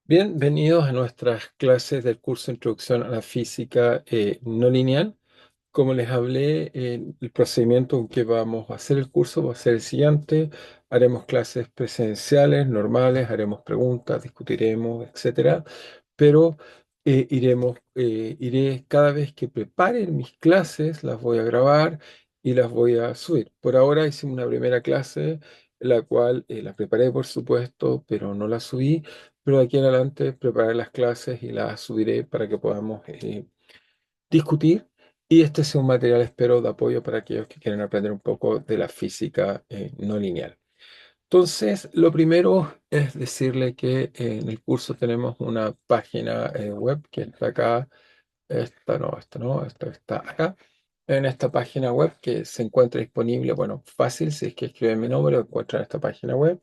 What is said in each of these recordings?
Bienvenidos a nuestras clases del curso Introducción a la Física No Lineal. Como les hablé, el procedimiento en que vamos a hacer el curso va a ser el siguiente. Haremos clases presenciales, normales, haremos preguntas, discutiremos, etcétera. Pero iré cada vez que prepare mis clases, las voy a grabar y las voy a subir. Por ahora hicimos una primera clase, la cual la preparé, por supuesto, pero no la subí. Pero de aquí en adelante prepararé las clases y las subiré para que podamos discutir. Y este sea un material, espero, de apoyo para aquellos que quieren aprender un poco de la física no lineal. Entonces, lo primero es decirle que en el curso tenemos una página web que está acá. Esta no, esta está acá. En esta página web que se encuentra disponible, bueno, fácil, si es que escriben mi nombre, lo encuentran en esta página web.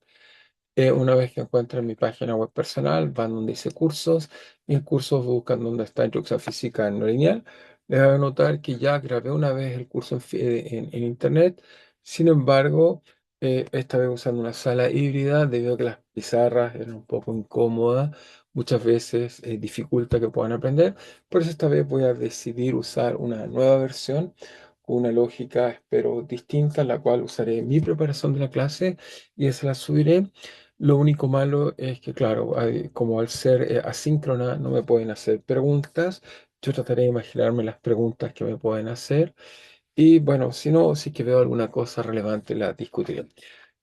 Una vez que encuentren mi página web personal, van donde dice cursos y en cursos buscan donde está Introducción a Física no lineal. Les van a notar que ya grabé una vez el curso en internet. Sin embargo, esta vez usando una sala híbrida debido a que las pizarras eran un poco incómodas. Muchas veces dificulta que puedan aprender. Por eso esta vez voy a decidir usar una nueva versión con una lógica, espero, distinta, en la cual usaré mi preparación de la clase y esa la subiré. Lo único malo es que, claro, como al ser asíncrona no me pueden hacer preguntas. Yo trataré de imaginarme las preguntas que me pueden hacer. Y bueno, si no, si que veo alguna cosa relevante, la discutiré.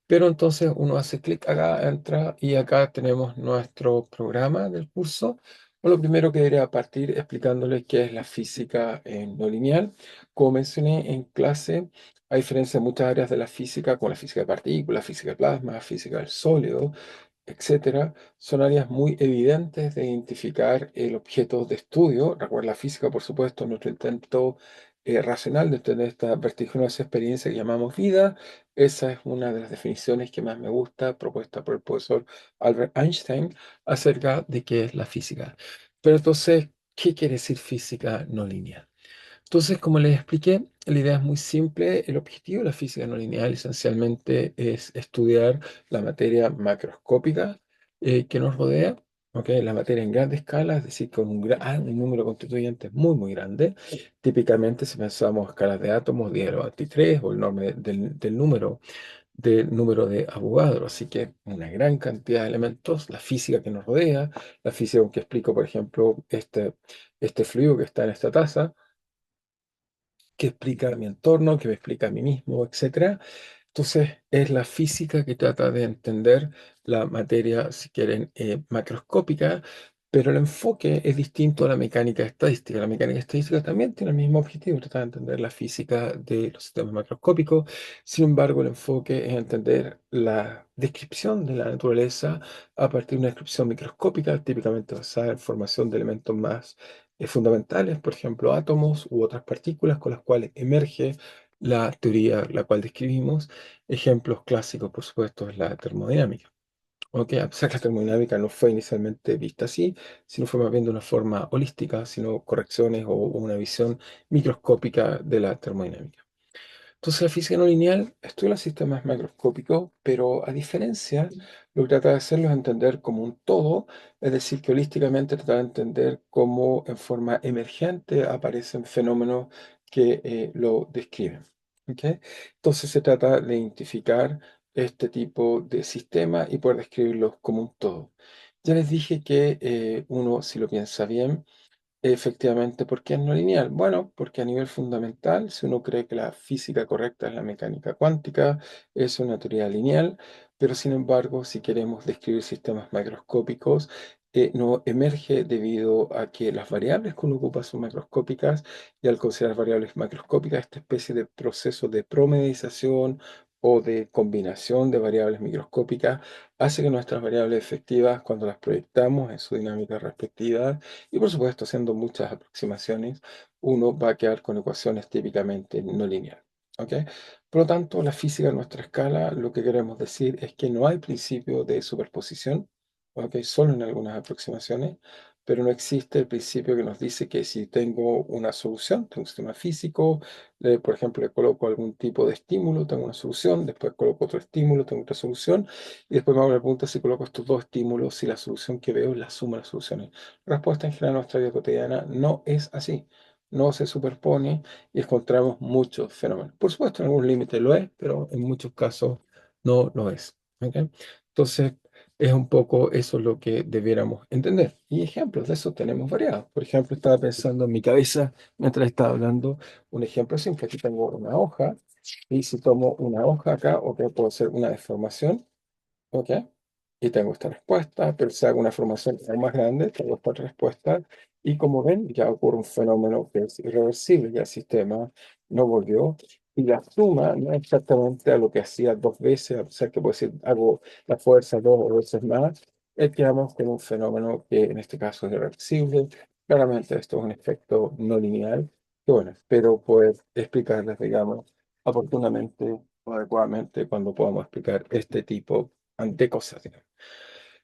Pero entonces uno hace clic acá, entra y acá tenemos nuestro programa del curso. Lo primero que debería partir explicándoles qué es la física no lineal. Como mencioné en clase, a diferencia de muchas áreas de la física, como la física de partículas, física de plasma, física del sólido, etcétera, son áreas muy evidentes de identificar el objeto de estudio. Recuerda, la física, por supuesto, nuestro intento racional de entender esta vertiginosa experiencia que llamamos vida. Esa es una de las definiciones que más me gusta, propuesta por el profesor Albert Einstein, acerca de qué es la física. Pero entonces, ¿qué quiere decir física no lineal? Entonces, como les expliqué, la idea es muy simple. El objetivo de la física no lineal esencialmente es estudiar la materia macroscópica que nos rodea, ¿ok? La materia en grande escala, es decir, con un número de constituyentes muy, muy grande. Típicamente, si pensamos escalas de átomos, 10 a la 23 o el nombre del número de Avogadro. Así que una gran cantidad de elementos, la física que nos rodea, la física con que explico, por ejemplo, este fluido que está en esta taza que explica mi entorno, que me explica a mí mismo, etcétera. Entonces, es la física que trata de entender la materia, si quieren, macroscópica, pero el enfoque es distinto a la mecánica estadística. La mecánica estadística también tiene el mismo objetivo, tratar de entender la física de los sistemas macroscópicos. Sin embargo, el enfoque es entender la descripción de la naturaleza a partir de una descripción microscópica, típicamente basada en formación de elementos más fundamentales, por ejemplo, átomos u otras partículas con las cuales emerge la teoría la cual describimos. Ejemplos clásicos, por supuesto, es la termodinámica. Ok, a pesar que la termodinámica no fue inicialmente vista así, sino fue más bien de una forma holística, sino correcciones o una visión microscópica de la termodinámica. Entonces, la física no lineal estudia los sistemas macroscópicos, pero a diferencia, lo que trata de hacerlo es entender como un todo, es decir, que holísticamente trata de entender cómo en forma emergente aparecen fenómenos que lo describen. ¿Ok? Entonces, se trata de identificar este tipo de sistemas y poder describirlos como un todo. Ya les dije que uno, si lo piensa bien, efectivamente, ¿por qué es no lineal? Bueno, porque a nivel fundamental, si uno cree que la física correcta es la mecánica cuántica, es una teoría lineal, pero sin embargo, si queremos describir sistemas macroscópicos, no emerge debido a que las variables que uno ocupa son macroscópicas y al considerar variables macroscópicas, esta especie de proceso de promedización o de combinación de variables microscópicas hace que nuestras variables efectivas, cuando las proyectamos en su dinámica respectiva, y por supuesto, haciendo muchas aproximaciones, uno va a quedar con ecuaciones típicamente no lineales. ¿Ok? Por lo tanto, la física en nuestra escala, lo que queremos decir es que no hay principio de superposición, ¿ok? Solo en algunas aproximaciones, pero no existe el principio que nos dice que si tengo una solución, tengo un sistema físico, por ejemplo, le coloco algún tipo de estímulo, tengo una solución, después coloco otro estímulo, tengo otra solución, y después me hago la pregunta si coloco estos dos estímulos, si la solución que veo es la suma de las soluciones. La respuesta en general en nuestra vida cotidiana no es así. No se superpone y encontramos muchos fenómenos. Por supuesto, en algún límite lo es, pero en muchos casos no lo es. ¿Ok? Entonces, es un poco eso lo que debiéramos entender. Y ejemplos de eso tenemos variados. Por ejemplo, estaba pensando en mi cabeza mientras estaba hablando un ejemplo simple. Aquí tengo una hoja y si tomo una hoja acá, ok, puedo hacer una deformación. ¿Ok? Y tengo esta respuesta, pero si hago una formación aún más grande, tengo esta otra respuesta. Y como ven, ya ocurre un fenómeno que es irreversible, ya el sistema no volvió. Y la suma no es exactamente a lo que hacía dos veces, a pesar que puedo decir, hago la fuerza dos o veces más, quedamos con un fenómeno que en este caso es irreversible. Claramente esto es un efecto no lineal, que bueno, espero poder explicarles, digamos, oportunamente o adecuadamente cuando podamos explicar este tipo de cosas, digamos.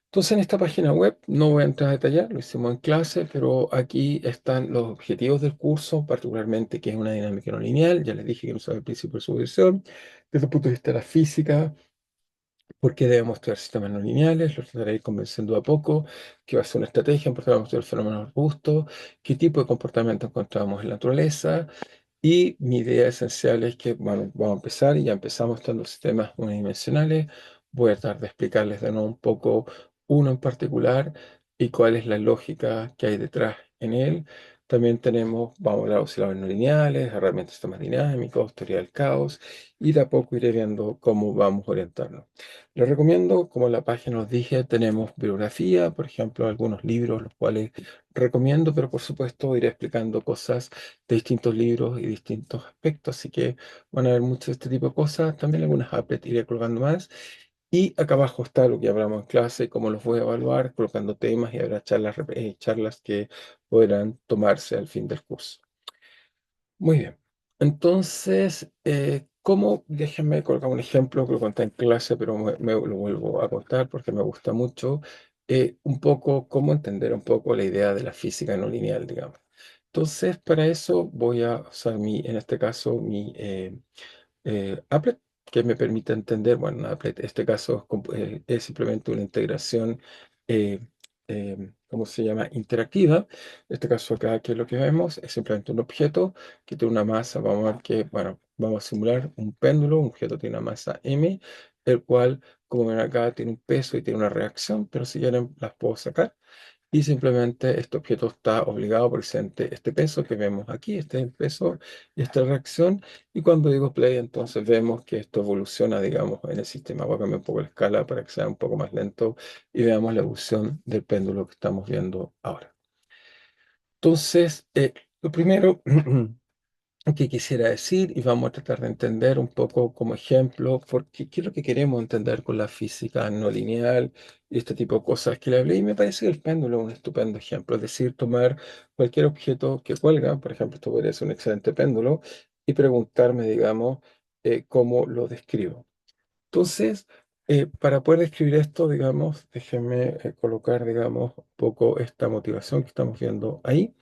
Entonces, en esta página web no voy a entrar a detallar, lo hicimos en clase, pero aquí están los objetivos del curso, particularmente que es una dinámica no lineal. Ya les dije que no sabe el principio de subversión. Desde el punto de vista de la física, por qué debemos estudiar sistemas no lineales, lo trataré de ir convenciendo a poco, que va a ser una estrategia, porque vamos a estudiar fenómenos robustos, qué tipo de comportamiento encontramos en la naturaleza, y mi idea esencial es que, bueno, vamos a empezar y ya empezamos estando sistemas unidimensionales. Voy a tratar de explicarles de nuevo un poco uno en particular y cuál es la lógica que hay detrás en él. También tenemos, vamos a hablar de osciladores no lineales, herramientas de sistemas dinámicos, teoría del caos y de a poco iré viendo cómo vamos a orientarnos. Les recomiendo, como en la página os dije, tenemos bibliografía, por ejemplo, algunos libros, los cuales recomiendo, pero por supuesto iré explicando cosas de distintos libros y distintos aspectos, así que van a ver mucho de este tipo de cosas, también algunas applet iré colgando más, y acá abajo está lo que hablamos en clase, cómo los voy a evaluar, colocando temas y habrá charlas, charlas que podrán tomarse al fin del curso. Muy bien. Entonces, ¿cómo? Déjenme colocar un ejemplo que lo conté en clase, pero lo vuelvo a contar porque me gusta mucho. Un poco, cómo entender un poco la idea de la física no lineal, digamos. Entonces, para eso voy a usar en este caso, mi applet, que me permite entender, bueno, una applet, en este caso es simplemente una integración, eh, ¿cómo se llama? Interactiva. En este caso acá, que es lo que vemos, es simplemente un objeto que tiene una masa, vamos a ver que, bueno, vamos a simular un péndulo, un objeto tiene una masa m, el cual, como ven acá, tiene un peso y tiene una reacción, pero si quieren las puedo sacar. Y simplemente este objeto está obligado por este peso que vemos aquí, este es el peso y esta reacción. Y cuando digo play, entonces vemos que esto evoluciona, digamos, en el sistema. Voy a cambiar un poco la escala para que sea un poco más lento y veamos la evolución del péndulo que estamos viendo ahora. Entonces, lo primero que quisiera decir, y vamos a tratar de entender un poco como ejemplo, porque qué es lo que queremos entender con la física no lineal y este tipo de cosas que le hablé, y me parece que el péndulo es un estupendo ejemplo, es decir, tomar cualquier objeto que cuelga, por ejemplo, esto podría ser un excelente péndulo, y preguntarme, digamos, cómo lo describo. Entonces, para poder describir esto, digamos, déjenme colocar, digamos, un poco esta motivación que estamos viendo ahí.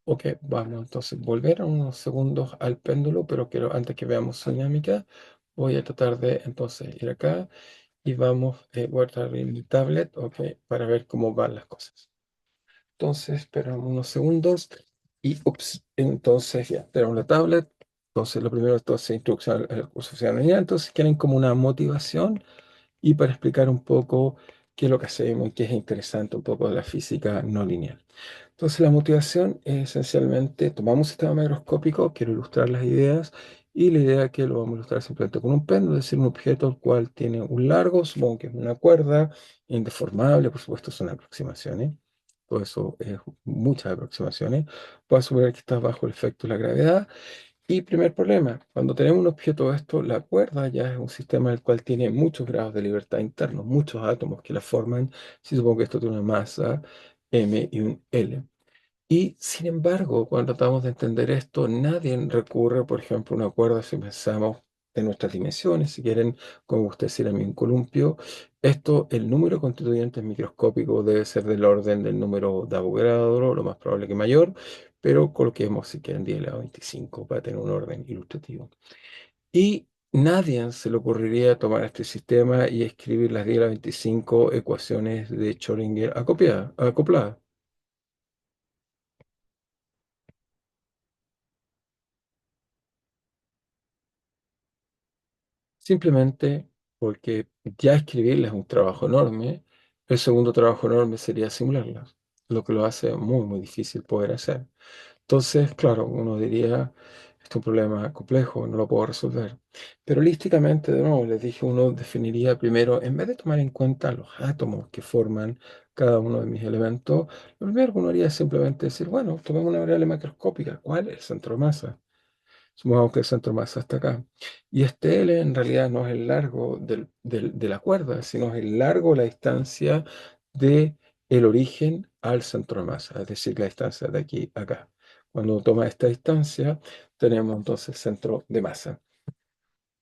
Ok, vamos entonces volver unos segundos al péndulo, pero quiero antes que veamos su dinámica, voy a tratar de entonces ir acá y vamos, voy a tratar de mi tablet, ok, para ver cómo van las cosas. Entonces, esperamos unos segundos y, ups, entonces ya tenemos la tablet. Entonces, lo primero, entonces, introducción al curso de lineal. Entonces, quieren como una motivación y para explicar un poco qué es lo que hacemos y qué es interesante un poco de la física no lineal. Entonces, la motivación es esencialmente, tomamos un sistema macroscópico, quiero ilustrar las ideas, y la idea es que lo vamos a ilustrar simplemente con un péndulo, es decir, un objeto el cual tiene un largo, supongo que es una cuerda, indeformable, por supuesto son aproximaciones, todo eso es muchas aproximaciones, puedo suponer que está bajo el efecto de la gravedad, y primer problema, cuando tenemos un objeto de esto, la cuerda ya es un sistema el cual tiene muchos grados de libertad internos, muchos átomos que la forman, si supongo que esto tiene una masa m y un L. Y sin embargo, cuando tratamos de entender esto, nadie recurre, por ejemplo, a una cuerda si pensamos de nuestras dimensiones, si quieren, como usted decir a mí, un columpio. Esto, el número de constituyentes microscópicos debe ser del orden del número de Avogadro, lo más probable que mayor, pero coloquemos si quieren 10 elevado a 25 para tener un orden ilustrativo. Y nadie se le ocurriría tomar este sistema y escribir las 10 a la 25 ecuaciones de Schrödinger acopladas. Simplemente porque ya escribirlas es un trabajo enorme, el segundo trabajo enorme sería simularlas, lo que lo hace muy, muy difícil poder hacer. Entonces, claro, uno diría, este es un problema complejo, no lo puedo resolver. Pero holísticamente, de nuevo, les dije, uno definiría primero, en vez de tomar en cuenta los átomos que forman cada uno de mis elementos, lo primero que uno haría es simplemente decir, bueno, tomemos una variable macroscópica, ¿cuál es el centro de masa? Supongamos que el centro de masa está acá. Y este L en realidad no es el largo de la cuerda, sino es el largo de la distancia de el origen al centro de masa, es decir, la distancia de aquí a acá. Cuando uno toma esta distancia, tenemos entonces centro de masa.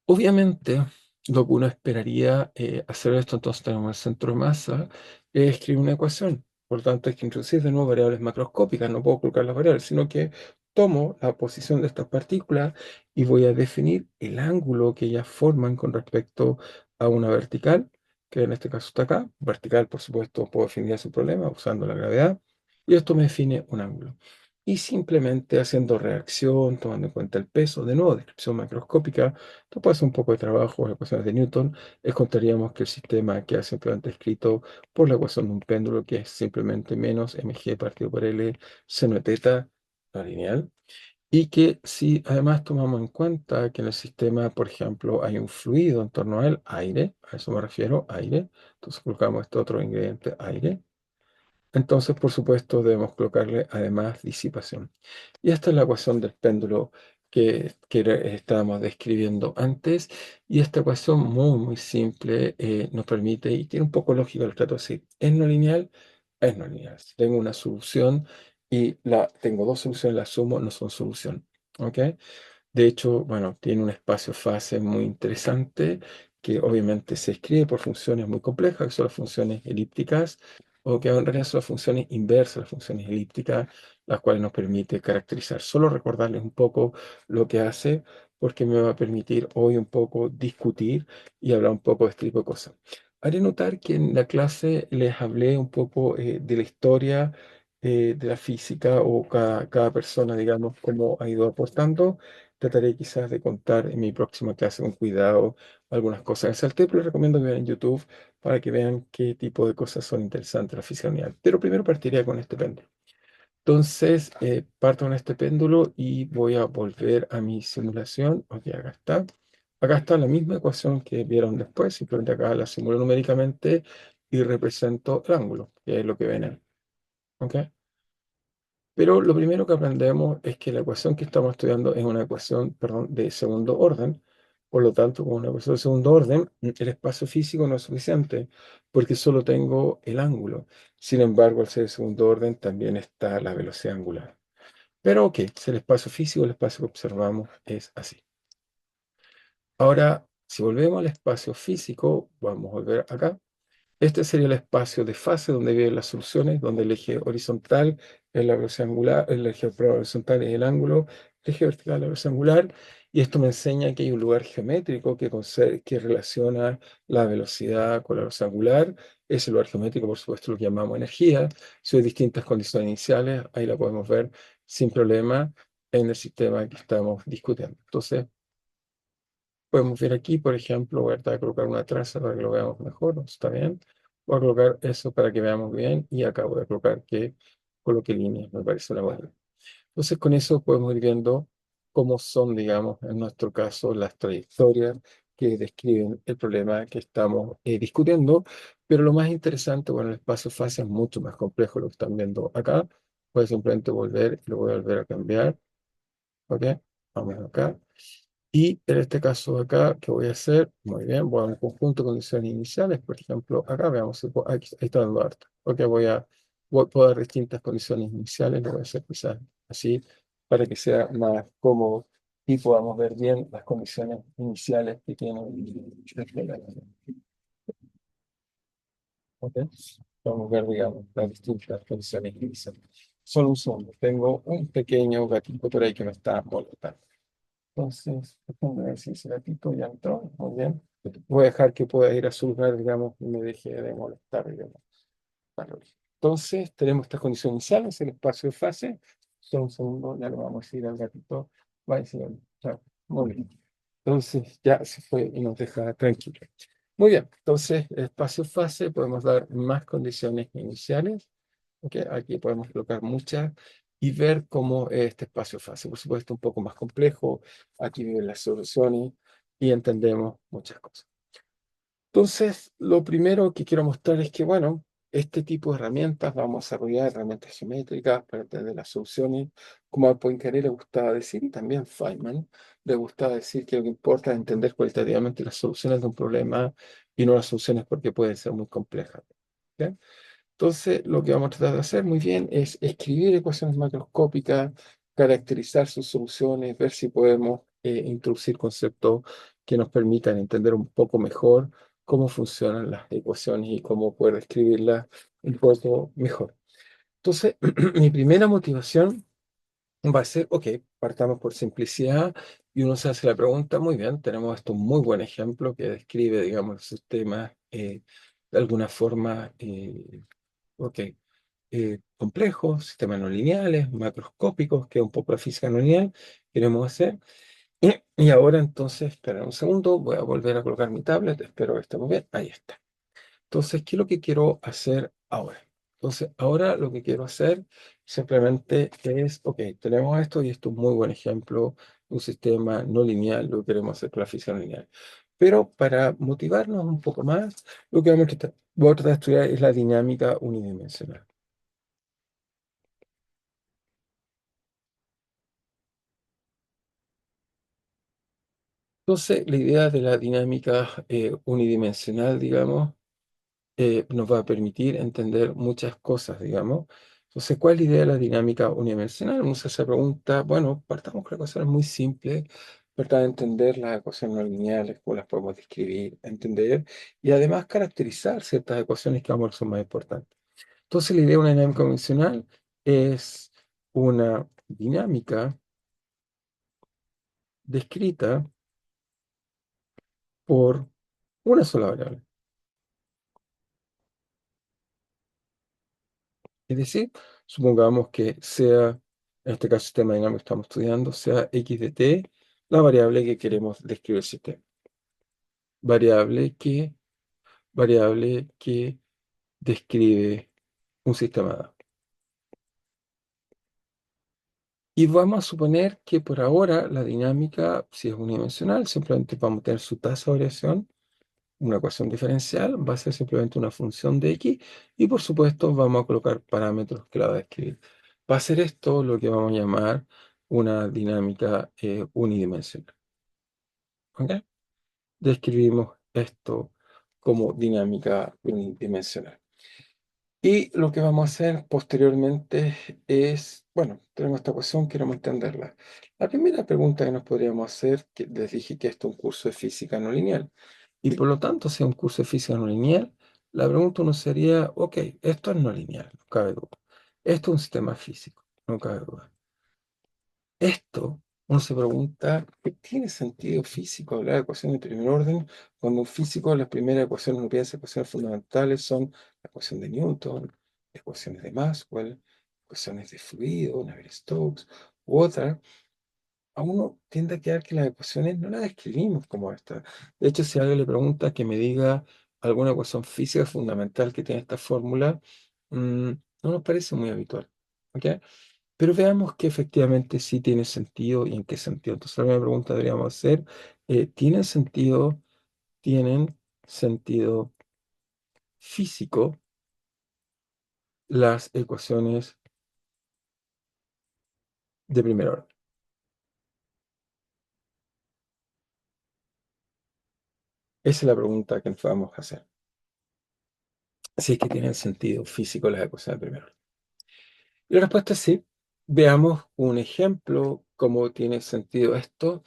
Obviamente, lo que uno esperaría hacer esto, entonces tenemos el centro de masa, es escribir una ecuación. Por lo tanto, hay que introducir de nuevo variables macroscópicas, no puedo colocar las variables, sino que tomo la posición de estas partículas y voy a definir el ángulo que ellas forman con respecto a una vertical, que en este caso está acá. Vertical, por supuesto, puedo definir su problema usando la gravedad, y esto me define un ángulo. Y simplemente haciendo reacción, tomando en cuenta el peso, de nuevo, descripción macroscópica, esto puede ser un poco de trabajo, las ecuaciones de Newton, encontraríamos que el sistema queda simplemente escrito por la ecuación de un péndulo, que es simplemente menos mg partido por L seno de teta no lineal, y que si además tomamos en cuenta que en el sistema, por ejemplo, hay un fluido en torno a él, aire, a eso me refiero, aire, entonces colocamos este otro ingrediente, aire, entonces, por supuesto, debemos colocarle además disipación. Y esta es la ecuación del péndulo que estábamos describiendo antes. Y esta ecuación muy, muy simple nos permite, y tiene un poco lógica, lo trato así, es no lineal, es no lineal. Si tengo una solución y tengo dos soluciones, las sumo, no son solución. ¿Ok? De hecho, bueno, tiene un espacio-fase muy interesante que obviamente se escribe por funciones muy complejas, que son las funciones elípticas, o que en realidad son las funciones inversas, las funciones elípticas, las cuales nos permite caracterizar. Solo recordarles un poco lo que hace, porque me va a permitir hoy un poco discutir y hablar un poco de este tipo de cosas. Haré notar que en la clase les hablé un poco de la historia de la física o cada persona, digamos, cómo ha ido aportando. Trataré quizás de contar en mi próxima clase con cuidado algunas cosas que salté, pero les recomiendo que vean en YouTube para que vean qué tipo de cosas son interesantes en la física lineal. Pero primero partiría con este péndulo. Entonces, parto con este péndulo y voy a volver a mi simulación. Ok, acá está. Acá está la misma ecuación que vieron después, simplemente acá la simulo numéricamente y represento el ángulo, que es lo que ven ahí. ¿Ok? Pero lo primero que aprendemos es que la ecuación que estamos estudiando es una ecuación, perdón, de segundo orden. Por lo tanto, con una ecuación de segundo orden, el espacio físico no es suficiente porque solo tengo el ángulo. Sin embargo, al ser de segundo orden, también está la velocidad angular. Pero ok, si el espacio físico, el espacio que observamos es así. Ahora, si volvemos al espacio físico, vamos a volver acá. Este sería el espacio de fase donde viven las soluciones, donde el eje horizontal es la velocidad angular, el eje horizontal es el ángulo, el eje vertical es la velocidad angular, y esto me enseña que hay un lugar geométrico que relaciona la velocidad con la velocidad angular. Ese lugar geométrico, por supuesto, lo que llamamos energía. Si hay distintas condiciones iniciales, ahí la podemos ver sin problema en el sistema que estamos discutiendo. Entonces, podemos ver aquí, por ejemplo, voy a tratar de colocar una traza para que lo veamos mejor, ¿no? ¿Está bien? Voy a colocar eso para que veamos bien y acá voy a colocar que coloque líneas, me parece una buena idea. Entonces con eso podemos ir viendo cómo son, digamos, en nuestro caso, las trayectorias que describen el problema que estamos discutiendo, pero lo más interesante, bueno, el espacio fase es mucho más complejo, lo que están viendo acá. Voy a simplemente volver y lo voy a volver a cambiar, ¿ok? Vamos acá. Y en este caso de acá, ¿qué voy a hacer? Muy bien, voy a un conjunto de condiciones iniciales. Por ejemplo, acá veamos, aquí ahí está dando harto. Ok, puedo dar distintas condiciones iniciales, lo voy a hacer quizás así para que sea más cómodo y podamos ver bien las condiciones iniciales que tiene el problema. ¿Ok? Vamos a ver, digamos, las distintas condiciones iniciales. Solo un segundo. Tengo un pequeño gatito por ahí que me está molestando. Entonces, déjame ver si ese gatito ya entró. Muy bien. Voy a dejar que pueda ir a su lugar, digamos, y me deje de molestar, digamos. Vale. Entonces, tenemos estas condiciones iniciales, el espacio de fase. Solo un segundo, ya lo vamos a decir al gatito. Va a decir, chao. Muy bien. Entonces, ya se fue y nos deja tranquilos. Muy bien. Entonces, espacio fase, podemos dar más condiciones iniciales. ¿Ok? Aquí podemos colocar muchas y ver cómo es este espacio fase. Por supuesto, un poco más complejo. Aquí viven las soluciones y entendemos muchas cosas. Entonces, lo primero que quiero mostrar es que, bueno, este tipo de herramientas, vamos a desarrollar herramientas geométricas para entender las soluciones, como a Poincaré le gustaba decir, y también Feynman le gustaba decir que lo que importa es entender cualitativamente las soluciones de un problema y no las soluciones porque pueden ser muy complejas. ¿Ok? Entonces, lo que vamos a tratar de hacer muy bien es escribir ecuaciones macroscópicas, caracterizar sus soluciones, ver si podemos introducir conceptos que nos permitan entender un poco mejor cómo funcionan las ecuaciones y cómo poder escribirlas un poco mejor. Entonces, mi primera motivación va a ser, ok, partamos por simplicidad y uno se hace la pregunta, muy bien, tenemos esto un muy buen ejemplo que describe, digamos, el sistema de alguna forma. Ok, complejos, sistemas no lineales, macroscópicos, que es un poco la física no lineal, queremos hacer. Y ahora entonces, espera un segundo, voy a volver a colocar mi tablet, espero que estemos bien, ahí está. Entonces, ¿qué es lo que quiero hacer ahora? Entonces, ahora lo que quiero hacer simplemente es, ok, tenemos esto y esto es un muy buen ejemplo de un sistema no lineal, lo que queremos hacer con la física no lineal. Pero para motivarnos un poco más, lo que voy a tratar de estudiar es la dinámica unidimensional. Entonces, la idea de la dinámica unidimensional, digamos, nos va a permitir entender muchas cosas, digamos. Entonces, ¿cuál es la idea de la dinámica unidimensional? Uno se hace la pregunta, bueno, partamos con ecuaciones muy simples, tratar de entender las ecuaciones no lineales, cómo las podemos describir, entender, y además caracterizar ciertas ecuaciones que vamos a ver son más importantes. Entonces, la idea de una dinámica unidimensional es una dinámica descrita por una sola variable. Es decir, supongamos que sea, en este caso, el sistema dinámico que estamos estudiando, sea x de t, la variable que queremos describir el sistema. Variable que, variable que describe un sistema dado. Y vamos a suponer que por ahora la dinámica, si es unidimensional, simplemente vamos a tener su tasa de variación, una ecuación diferencial, va a ser simplemente una función de x, y por supuesto vamos a colocar parámetros que la va a describir. Va a ser esto lo que vamos a llamar una dinámica unidimensional. ¿Ok? Describimos esto como dinámica unidimensional. Y lo que vamos a hacer posteriormente es, bueno, tenemos esta ecuación, queremos entenderla. La primera pregunta que nos podríamos hacer, que les dije que esto es un curso de física no lineal, y por lo tanto, si es un curso de física no lineal, la pregunta no sería, ok, esto es no lineal, no cabe duda. Esto es un sistema físico, no cabe duda. Esto, uno se pregunta, ¿qué tiene sentido físico hablar de ecuaciones de primer orden cuando un físico las primeras ecuaciones, uno piensa ecuaciones fundamentales son la ecuación de Newton, ecuaciones de Maxwell, ecuaciones de fluido, Navier-Stokes u otras? A uno tiende a quedar que las ecuaciones no las escribimos como esta. De hecho, si alguien le pregunta que me diga alguna ecuación física fundamental que tiene esta fórmula, no nos parece muy habitual. ¿Ok? Pero veamos que efectivamente sí tiene sentido y en qué sentido. Entonces, la primera pregunta deberíamos hacer, ¿tienen sentido físico las ecuaciones de primer orden? Esa es la pregunta que nos vamos a hacer. Si es que tienen sentido físico las ecuaciones de primer orden. Y la respuesta es sí. Veamos un ejemplo cómo tiene sentido esto.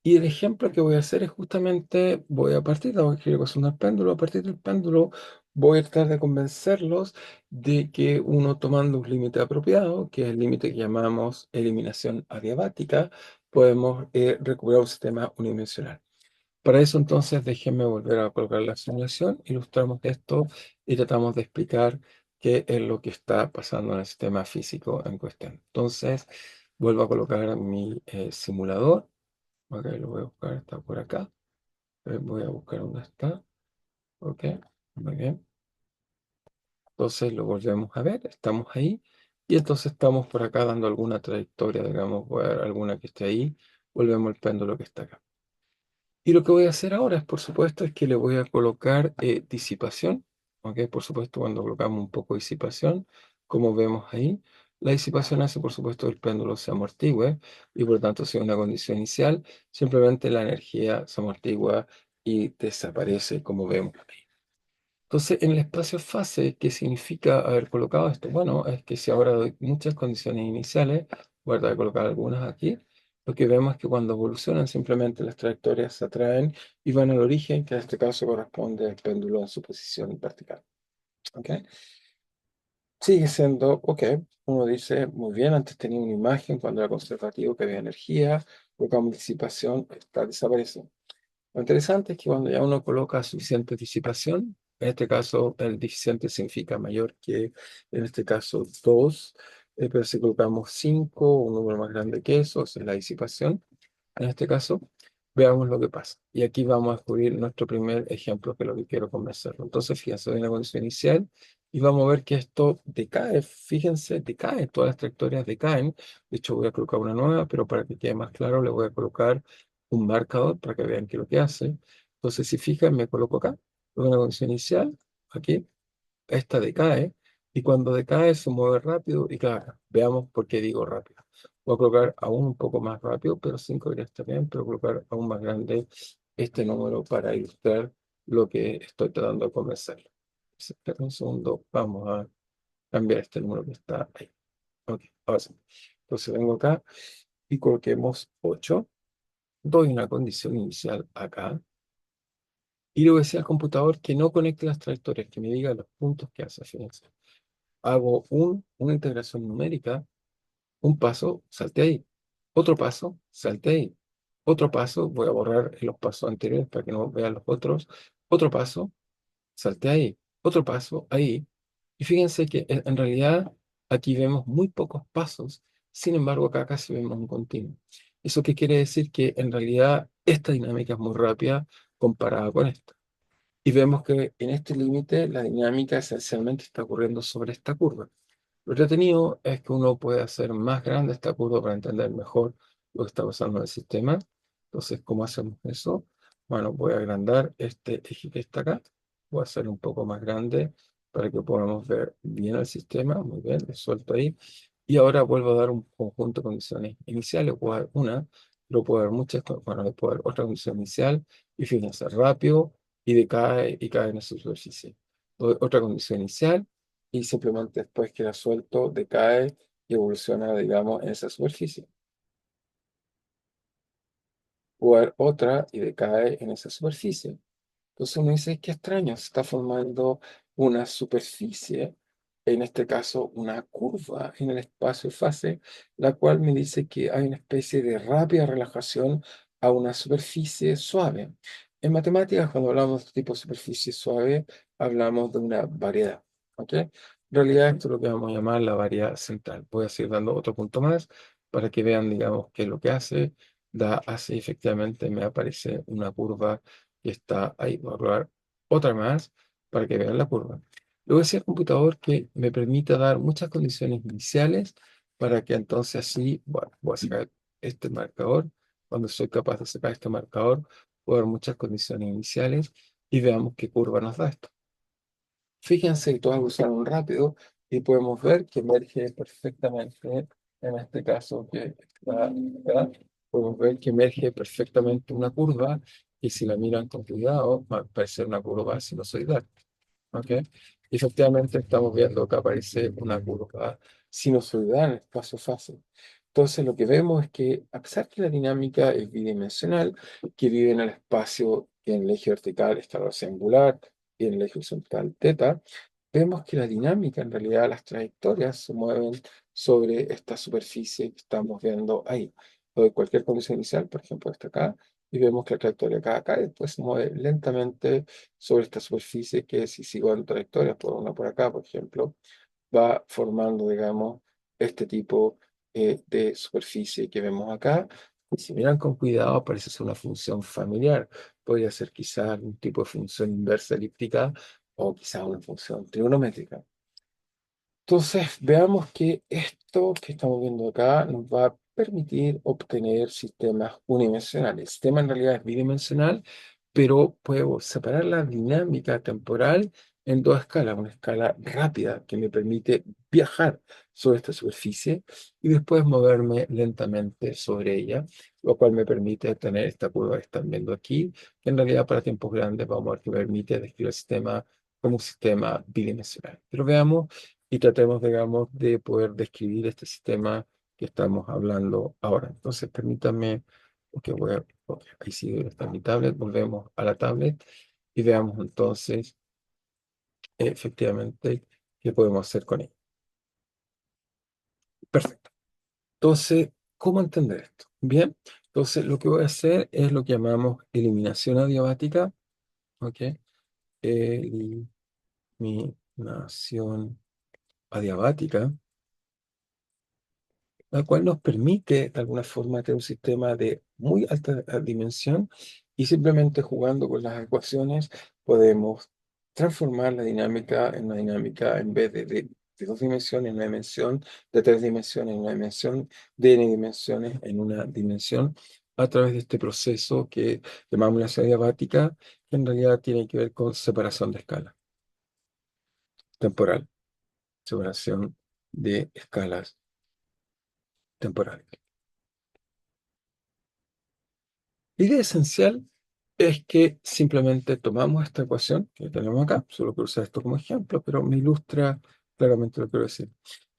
Y el ejemplo que voy a hacer es justamente, voy a partir de que ecuación del péndulo, a partir del péndulo voy a tratar de convencerlos de que uno tomando un límite apropiado, que es el límite que llamamos eliminación adiabática, podemos recuperar un sistema unidimensional. Para eso entonces déjenme volver a colocar la simulación, ilustramos esto y tratamos de explicar qué es lo que está pasando en el sistema físico en cuestión. Entonces vuelvo a colocar mi simulador. Ok, lo voy a buscar, está por acá. Voy a buscar dónde está. Ok, muy bien. Entonces lo volvemos a ver, estamos ahí. Y entonces estamos por acá dando alguna trayectoria, digamos, voy a dar alguna que esté ahí. Volvemos al péndulo que está acá. Y lo que voy a hacer ahora, por supuesto, es que le voy a colocar disipación. Ok, por supuesto, cuando colocamos un poco de disipación, como vemos ahí, la disipación hace, por supuesto, que el péndulo se amortigüe y por lo tanto, si es una condición inicial, simplemente la energía se amortigua y desaparece, como vemos. Entonces, en el espacio fase, ¿qué significa haber colocado esto? Bueno, es que si ahora doy muchas condiciones iniciales, voy a tratar de colocar algunas aquí, lo que vemos es que cuando evolucionan simplemente las trayectorias se atraen y van al origen, que en este caso corresponde al péndulo en su posición vertical. ¿Ok? Sigue siendo, ok, uno dice, muy bien, antes tenía una imagen cuando era conservativo que había energía, colocamos disipación, está desapareciendo. Lo interesante es que cuando ya uno coloca suficiente disipación, en este caso el dificiente significa mayor que, en este caso, 2, pero si colocamos 5, un número más grande que eso, esa es la disipación, en este caso, veamos lo que pasa. Y aquí vamos a descubrir nuestro primer ejemplo, que es lo que quiero convencerlo. Entonces, fíjense, doy una condición inicial y vamos a ver que esto decae, fíjense, decae, todas las trayectorias decaen. De hecho, voy a colocar una nueva, pero para que quede más claro, le voy a colocar un marcador para que vean qué es lo que hace. Entonces, si fijan, me coloco acá, doy una condición inicial, aquí, esta decae, y cuando decae se mueve rápido, y claro, veamos por qué digo rápido. Voy a colocar aún un poco más rápido, pero 5 debería estar bien, pero colocar aún más grande este número para ilustrar lo que estoy tratando de convencer. Espera un segundo, vamos a cambiar este número que está ahí. Ok, ahora sí. Entonces vengo acá y coloquemos 8. Doy una condición inicial acá y le voy a decir al computador que no conecte las trayectorias, que me diga los puntos que hace. Fíjense. Hago una integración numérica, un paso, salte ahí. Otro paso, salte ahí. Otro paso, voy a borrar los pasos anteriores para que no vean los otros. Otro paso, salte ahí. Otro paso, ahí. Y fíjense que en realidad aquí vemos muy pocos pasos, sin embargo acá casi vemos un continuo. ¿Eso qué quiere decir? Que en realidad esta dinámica es muy rápida comparada con esta. Y vemos que en este límite la dinámica esencialmente está ocurriendo sobre esta curva. Lo entretenido es que uno puede hacer más grande esta curva para entender mejor lo que está pasando en el sistema. Entonces, ¿cómo hacemos eso? Bueno, voy a agrandar este eje que está acá. Voy a hacer un poco más grande para que podamos ver bien el sistema. Muy bien, lo suelto ahí. Y ahora vuelvo a dar un conjunto de condiciones iniciales. Puedo dar una, pero puedo dar muchas, bueno, le puedo dar otra condición inicial. Y fíjense, rápido y decae y cae en la superficie. Otra condición inicial y simplemente después que la suelto, decae y evoluciona, digamos, en esa superficie. O otra y decae en esa superficie. Entonces uno dice, qué extraño, se está formando una superficie, en este caso una curva en el espacio fase, la cual me dice que hay una especie de rápida relajación a una superficie suave. En matemáticas, cuando hablamos de tipo de superficie suave, hablamos de una variedad. ¿Ok? En realidad, esto es lo que vamos a llamar la variedad central. Voy a seguir dando otro punto más para que vean, digamos, qué es lo que hace. Hace efectivamente, me aparece una curva que está ahí. Voy a probar otra más para que vean la curva. Luego decía el computador que me permita dar muchas condiciones iniciales para que entonces así, bueno, voy a sacar este marcador. Cuando soy capaz de sacar este marcador, puedo dar muchas condiciones iniciales y veamos qué curva nos da esto. Fíjense que todas usaron rápido y podemos ver que emerge perfectamente, en este caso que está acá, podemos ver que emerge perfectamente una curva y si la miran con cuidado va a parecer una curva sinusoidal. ¿Ok? Y efectivamente estamos viendo que aparece una curva sinusoidal en el espacio fase. Entonces lo que vemos es que a pesar que la dinámica es bidimensional, que vive en el espacio que en el eje vertical está la angular y en el eje horizontal teta, vemos que la dinámica, en realidad las trayectorias se mueven sobre esta superficie que estamos viendo ahí. Doy cualquier condición inicial, por ejemplo, esta acá, y vemos que la trayectoria acá y después se mueve lentamente sobre esta superficie que si sigo en trayectorias por una por acá, por ejemplo, va formando, digamos, este tipo de superficie que vemos acá. Y si miran con cuidado, parece ser una función familiar. Podría ser quizás un tipo de función inversa elíptica o quizás una función trigonométrica. Entonces, veamos que esto que estamos viendo acá nos va a permitir obtener sistemas unidimensionales. El sistema en realidad es bidimensional, pero puedo separar la dinámica temporal en dos escalas. Una escala rápida que me permite viajar sobre esta superficie y después moverme lentamente sobre ella, lo cual me permite tener esta curva que están viendo aquí, que en realidad para tiempos grandes vamos a ver que me permite describir el sistema como un sistema bidimensional. Pero veamos y tratemos, digamos, de poder describir este sistema que estamos hablando ahora. Entonces, permítanme, ok, ahí sí está mi tablet, volvemos a la tablet y veamos entonces efectivamente qué podemos hacer con ella. Perfecto. Entonces, ¿cómo entender esto? Bien, entonces lo que voy a hacer es lo que llamamos eliminación adiabática, ¿ok? Eliminación adiabática, la cual nos permite de alguna forma tener un sistema de muy alta dimensión y simplemente jugando con las ecuaciones podemos transformar la dinámica en una dinámica en vez de dos dimensiones en una dimensión, de tres dimensiones en una dimensión, de n dimensiones en una dimensión a través de este proceso que llamamos la adiabática, que en realidad tiene que ver con separación de escala temporal, separación de escalas temporales. La idea esencial es que simplemente tomamos esta ecuación que tenemos acá, solo quiero usar esto como ejemplo, pero me ilustra claramente lo que quiero decir.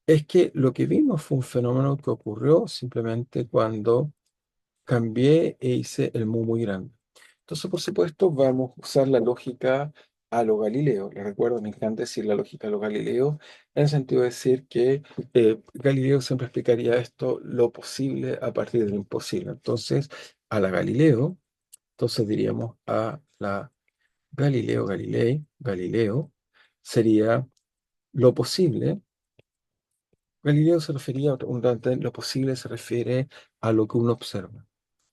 Es que lo que vimos fue un fenómeno que ocurrió simplemente cuando cambié e hice el mu muy grande. Entonces, por supuesto, vamos a usar la lógica a lo Galileo. Les recuerdo, me encanta decir la lógica a lo Galileo, en el sentido de decir que Galileo siempre explicaría esto, lo posible a partir de lo imposible. Entonces, a la Galileo, entonces diríamos a la Galileo Galilei, Galileo, sería lo posible. Galileo se refería, lo posible se refiere a lo que uno observa.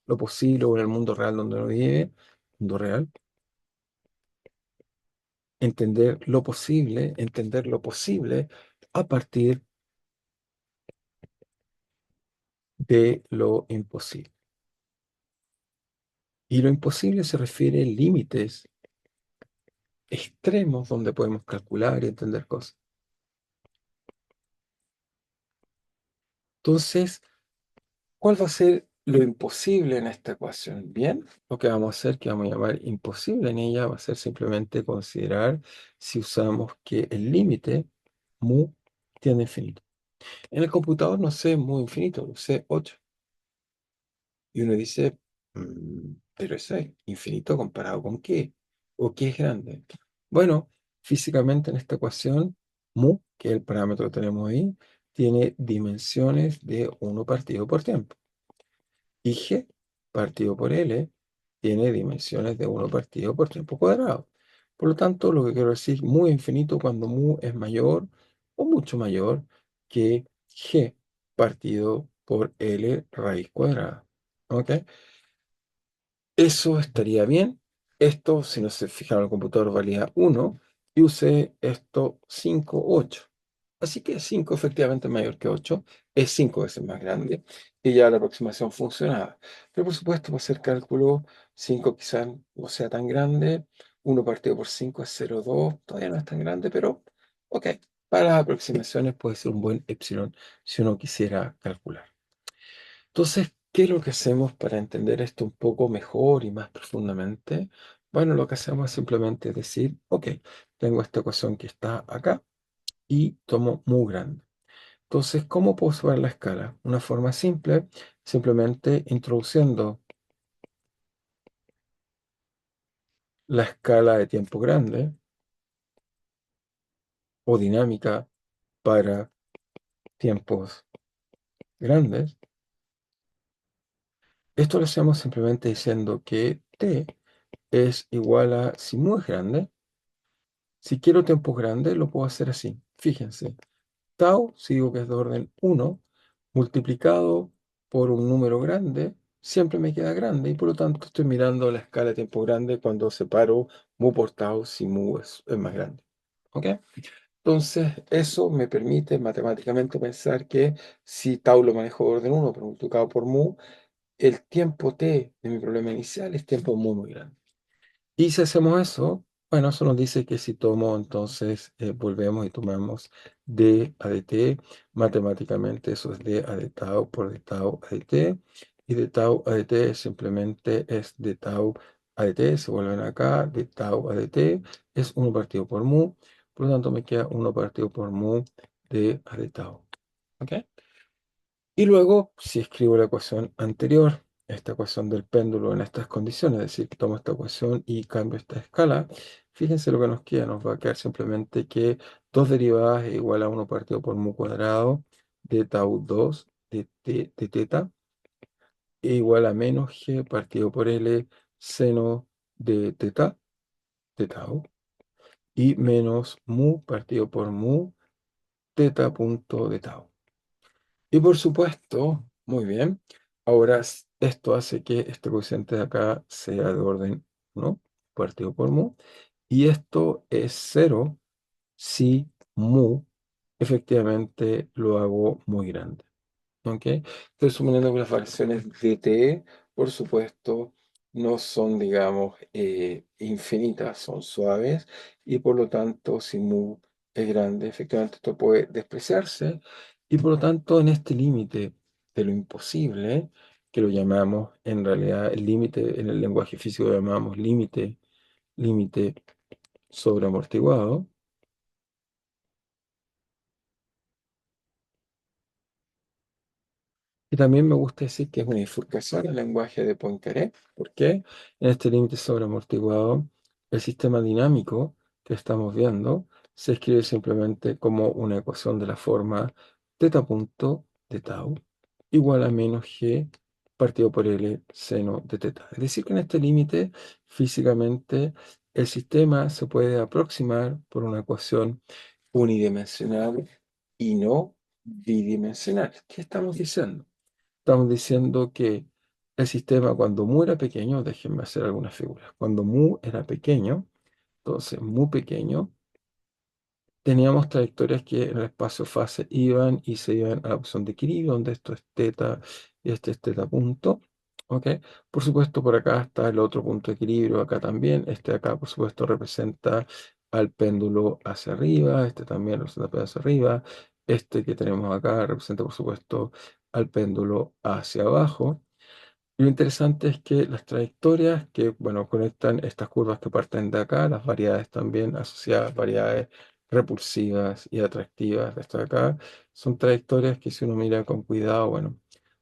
Lo posible o en el mundo real donde uno vive, mundo real, entender lo posible a partir de lo imposible. Y lo imposible se refiere a límites extremos donde podemos calcular y entender cosas. Entonces, ¿cuál va a ser lo imposible en esta ecuación? Bien, lo que vamos a hacer, que vamos a llamar imposible en ella, va a ser simplemente considerar si usamos que el límite mu tiende a infinito. En el computador no sé mu infinito, lo sé 8. Y uno dice, pero eso es infinito comparado con qué, o qué es grande. Bueno, físicamente en esta ecuación, mu, que es el parámetro que tenemos ahí, tiene dimensiones de 1 partido por tiempo. Y g partido por L tiene dimensiones de 1 partido por tiempo cuadrado. Por lo tanto, lo que quiero decir, mu es infinito cuando mu es mayor o mucho mayor que g partido por L raíz cuadrada. ¿Ok? Eso estaría bien. Esto, si no se fijan en el computador, valía 1 y usé esto 5 8. Así que 5 efectivamente es mayor que 8, es 5 veces más grande y ya la aproximación funcionaba. Pero por supuesto, para hacer cálculo, 5 quizás no sea tan grande, 1 partido por 5 es 0,2, todavía no es tan grande, pero ok, para las aproximaciones puede ser un buen epsilon si uno quisiera calcular. Entonces, ¿qué es lo que hacemos para entender esto un poco mejor y más profundamente? Bueno, lo que hacemos es simplemente decir, ok, tengo esta ecuación que está acá y tomo mu grande. Entonces, ¿cómo puedo separar la escala? Una forma simple, simplemente introduciendo la escala de tiempo grande o dinámica para tiempos grandes. Esto lo hacemos simplemente diciendo que t es igual a, si mu es grande, si quiero tiempos grandes, lo puedo hacer así. Fíjense, tau, si digo que es de orden 1, multiplicado por un número grande, siempre me queda grande y por lo tanto estoy mirando la escala de tiempo grande cuando separo mu por tau si mu es más grande. ¿Ok? Entonces, eso me permite matemáticamente pensar que si tau lo manejo de orden 1 pero multiplicado por mu, el tiempo t de mi problema inicial es tiempo muy grande. Y si hacemos eso, bueno, eso nos dice que si tomo, entonces volvemos y tomamos d a dt, matemáticamente eso es d a d tau por d tau a dt, y d tau a dt simplemente es d tau a dt, se vuelven acá, d tau a dt es 1 partido por mu, por lo tanto me queda 1 partido por mu d a d tau. ¿Ok? Y luego, si escribo la ecuación anterior, esta ecuación del péndulo en estas condiciones, es decir, tomo esta ecuación y cambio esta escala, fíjense lo que nos queda. Nos va a quedar simplemente que 2 derivadas es igual a 1 partido por mu cuadrado de tau 2 de teta e igual a menos g partido por L seno de teta de tau y menos mu partido por mu teta punto de tau. Y por supuesto, muy bien, ahora esto hace que este cociente de acá sea de orden 1 partido por mu, y esto es 0 si mu efectivamente lo hago muy grande. ¿Ok? Estoy suponiendo que las variaciones de t, por supuesto, no son, digamos, infinitas, son suaves, y por lo tanto, si mu es grande, efectivamente esto puede despreciarse, y por lo tanto, en este límite de lo imposible, que lo llamamos, en realidad, el límite, en el lenguaje físico lo llamamos límite sobreamortiguado. Y también me gusta decir que es una bifurcación del lenguaje de Poincaré. ¿Por qué? En este límite sobreamortiguado, el sistema dinámico que estamos viendo se escribe simplemente como una ecuación de la forma teta punto de tau igual a menos g partido por L seno de teta. Es decir, que en este límite, físicamente, el sistema se puede aproximar por una ecuación unidimensional y no bidimensional. ¿Qué estamos diciendo? Estamos diciendo que el sistema cuando mu era pequeño, déjenme hacer algunas figuras, cuando mu era pequeño, entonces mu pequeño, teníamos trayectorias que en el espacio-fase iban y se iban a la opción de equilibrio, donde esto es teta y este es teta punto. ¿Ok? Por supuesto, por acá está el otro punto de equilibrio, acá también. Este de acá, por supuesto, representa al péndulo hacia arriba, este también representa al péndulo hacia arriba. Este que tenemos acá representa, por supuesto, al péndulo hacia abajo. Lo interesante es que las trayectorias que, bueno, conectan estas curvas que parten de acá, las variedades también asociadas, variedades repulsivas y atractivas de esto de acá, son trayectorias que si uno mira con cuidado, bueno,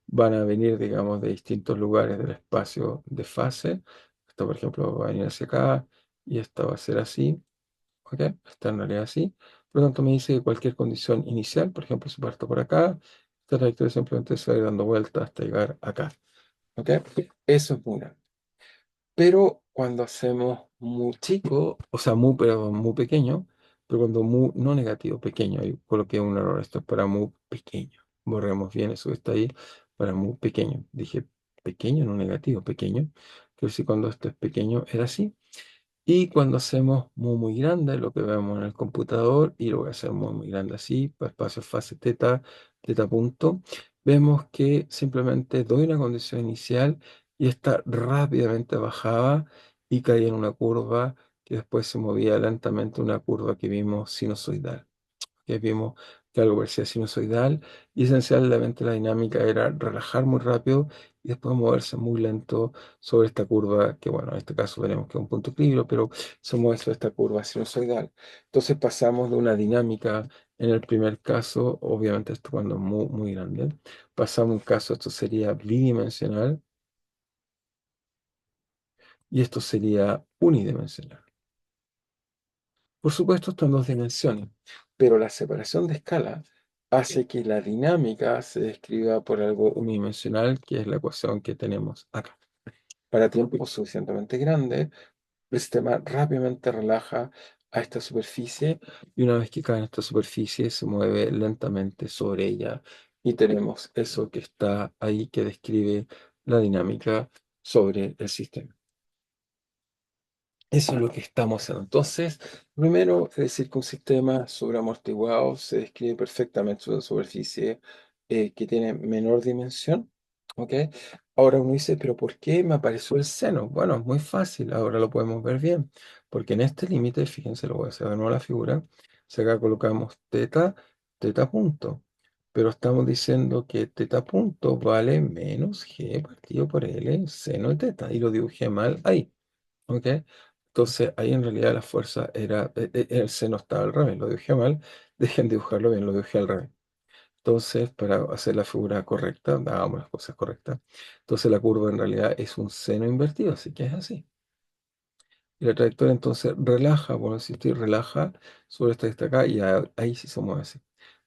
van a venir, digamos, de distintos lugares del espacio de fase. Esta, por ejemplo, va a venir hacia acá y esta va a ser así, ¿ok? Esta en realidad así. Por lo tanto, me dice que cualquier condición inicial, por ejemplo, si parto por acá, esta trayectoria simplemente se va a ir dando vueltas hasta llegar acá. ¿Ok? Eso es una. Pero cuando hacemos mu chico, o sea, mu, pero muy pequeño, pero cuando mu no negativo, pequeño, ahí coloqué un error, esto es para mu pequeño. Borremos bien eso que está ahí, para mu pequeño. Dije pequeño, no negativo, pequeño. Quiero decir, cuando esto es pequeño, era así. Y cuando hacemos muy grande, lo que vemos en el computador, y lo voy a hacer muy grande así, para espacio fase teta, teta punto, vemos que simplemente doy una condición inicial y esta rápidamente bajaba y caía en una curva que después se movía lentamente, una curva que vimos sinusoidal. que vimos que algo parecía sinusoidal, y esencialmente la dinámica era relajar muy rápido y después moverse muy lento sobre esta curva, que bueno, en este caso veremos que es un punto de equilibrio, pero se mueve sobre esta curva sinusoidal. Entonces pasamos de una dinámica en el primer caso, obviamente esto cuando es muy, muy grande, pasamos a un caso, esto sería bidimensional, y esto sería unidimensional. Por supuesto, esto en dos dimensiones, pero la separación de escala hace que la dinámica se describa por algo unidimensional, que es la ecuación que tenemos acá. Para tiempos suficientemente grandes, el sistema rápidamente relaja a esta superficie y una vez que cae en esta superficie se mueve lentamente sobre ella y tenemos eso que está ahí que describe la dinámica sobre el sistema. Eso es lo que estamos haciendo. Entonces, primero, es decir, que un sistema sobreamortiguado se describe perfectamente sobre una superficie que tiene menor dimensión. ¿Ok? Ahora uno dice, pero ¿por qué me apareció el seno? Bueno, es muy fácil, ahora lo podemos ver bien. Porque en este límite, fíjense, lo voy a hacer de nuevo la figura. Si acá colocamos teta, teta punto. Pero estamos diciendo que teta punto vale menos g partido por L seno de teta. Y lo dibujé mal ahí. ¿Ok? Entonces ahí en realidad la fuerza era, el seno estaba al revés, lo dibujé mal, dejen de dibujarlo bien, lo dibujé al revés. Entonces, para hacer la figura correcta, hagamos las cosas correctas. Entonces la curva en realidad es un seno invertido, así que es así. Y la trayectoria entonces relaja, bueno, si estoy relaja sobre esta que está acá y ahí sí se mueve así.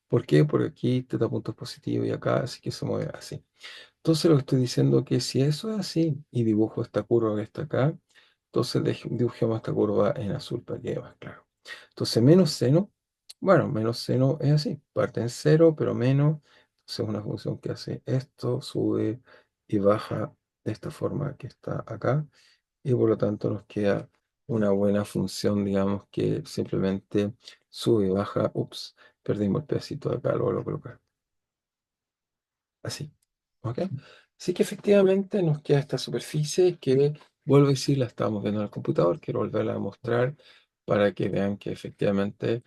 ¿Por qué? Porque aquí teta punto es positivo y acá así que se mueve así. Entonces lo que estoy diciendo es que si eso es así y dibujo esta curva que está acá, entonces dibujemos esta curva en azul para que quede más claro. Entonces menos seno, bueno, menos seno es así, parte en cero, pero menos, entonces es una función que hace esto, sube y baja de esta forma que está acá, y por lo tanto nos queda una buena función, digamos, que simplemente sube y baja, ups, perdimos el pedacito de acá, luego lo colocar. Así. ¿Ok? Así que efectivamente nos queda esta superficie que, vuelvo a decir, la estamos viendo en el computador. Quiero volverla a mostrar para que vean que efectivamente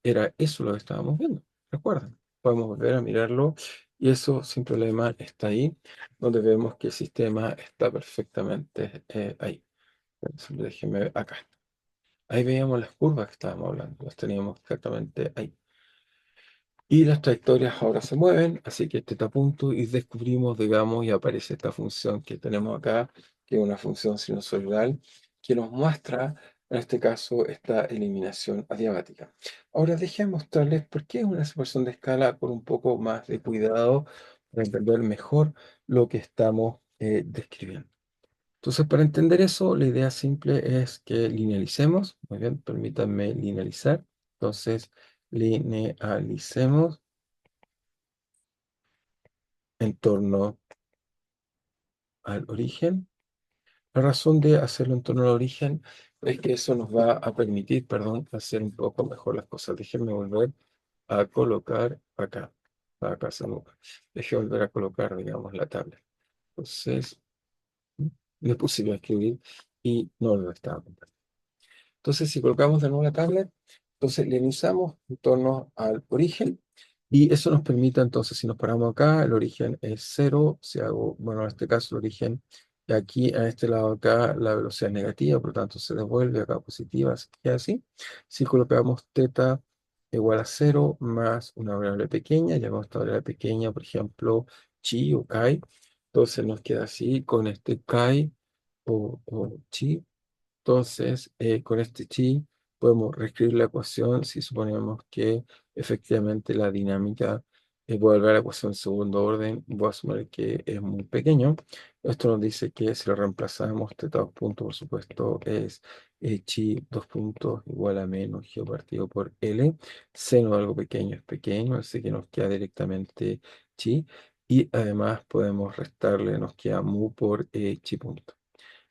era eso lo que estábamos viendo. Recuerden, podemos volver a mirarlo y eso sin problema está ahí, donde vemos que el sistema está perfectamente ahí. Entonces, déjenme acá. Ahí veíamos las curvas que estábamos hablando, las teníamos exactamente ahí. Y las trayectorias ahora se mueven, así que este está a punto y descubrimos, digamos, y aparece esta función que tenemos acá, que es una función sinusoidal, que nos muestra, en este caso, esta eliminación adiabática. Ahora déjenme mostrarles por qué es una separación de escala con un poco más de cuidado para entender mejor lo que estamos describiendo. Entonces, para entender eso, la idea simple es que linealicemos. Muy bien, permítanme linealizar. Entonces, linealicemos en torno al origen. La razón de hacerlo en torno al origen es que eso nos va a permitir, perdón, hacer un poco mejor las cosas. Déjenme volver a colocar acá. Acá se mueve. Déjenme volver a colocar, digamos, la tabla. Entonces, le puse a escribir y no lo estaba contando. Entonces, si colocamos de nuevo la tablet, entonces le iniciamos en torno al origen y eso nos permite, entonces, si nos paramos acá, el origen es cero. Si hago, bueno, en este caso, el origen, y aquí, a este lado acá, la velocidad es negativa, por lo tanto, se devuelve acá positiva, así que así. Si colocamos teta igual a cero más una variable pequeña, llamamos esta variable pequeña, por ejemplo, chi o kai, entonces nos queda así con este kai o chi. Entonces, con este chi podemos reescribir la ecuación si suponemos que efectivamente la dinámica vuelve a la ecuación de segundo orden. Voy a asumir que es muy pequeño. Esto nos dice que si lo reemplazamos, teta dos puntos, por supuesto, es chi dos puntos igual a menos g partido por L. Seno de algo pequeño es pequeño, así que nos queda directamente chi. Y además podemos restarle, nos queda mu por chi punto.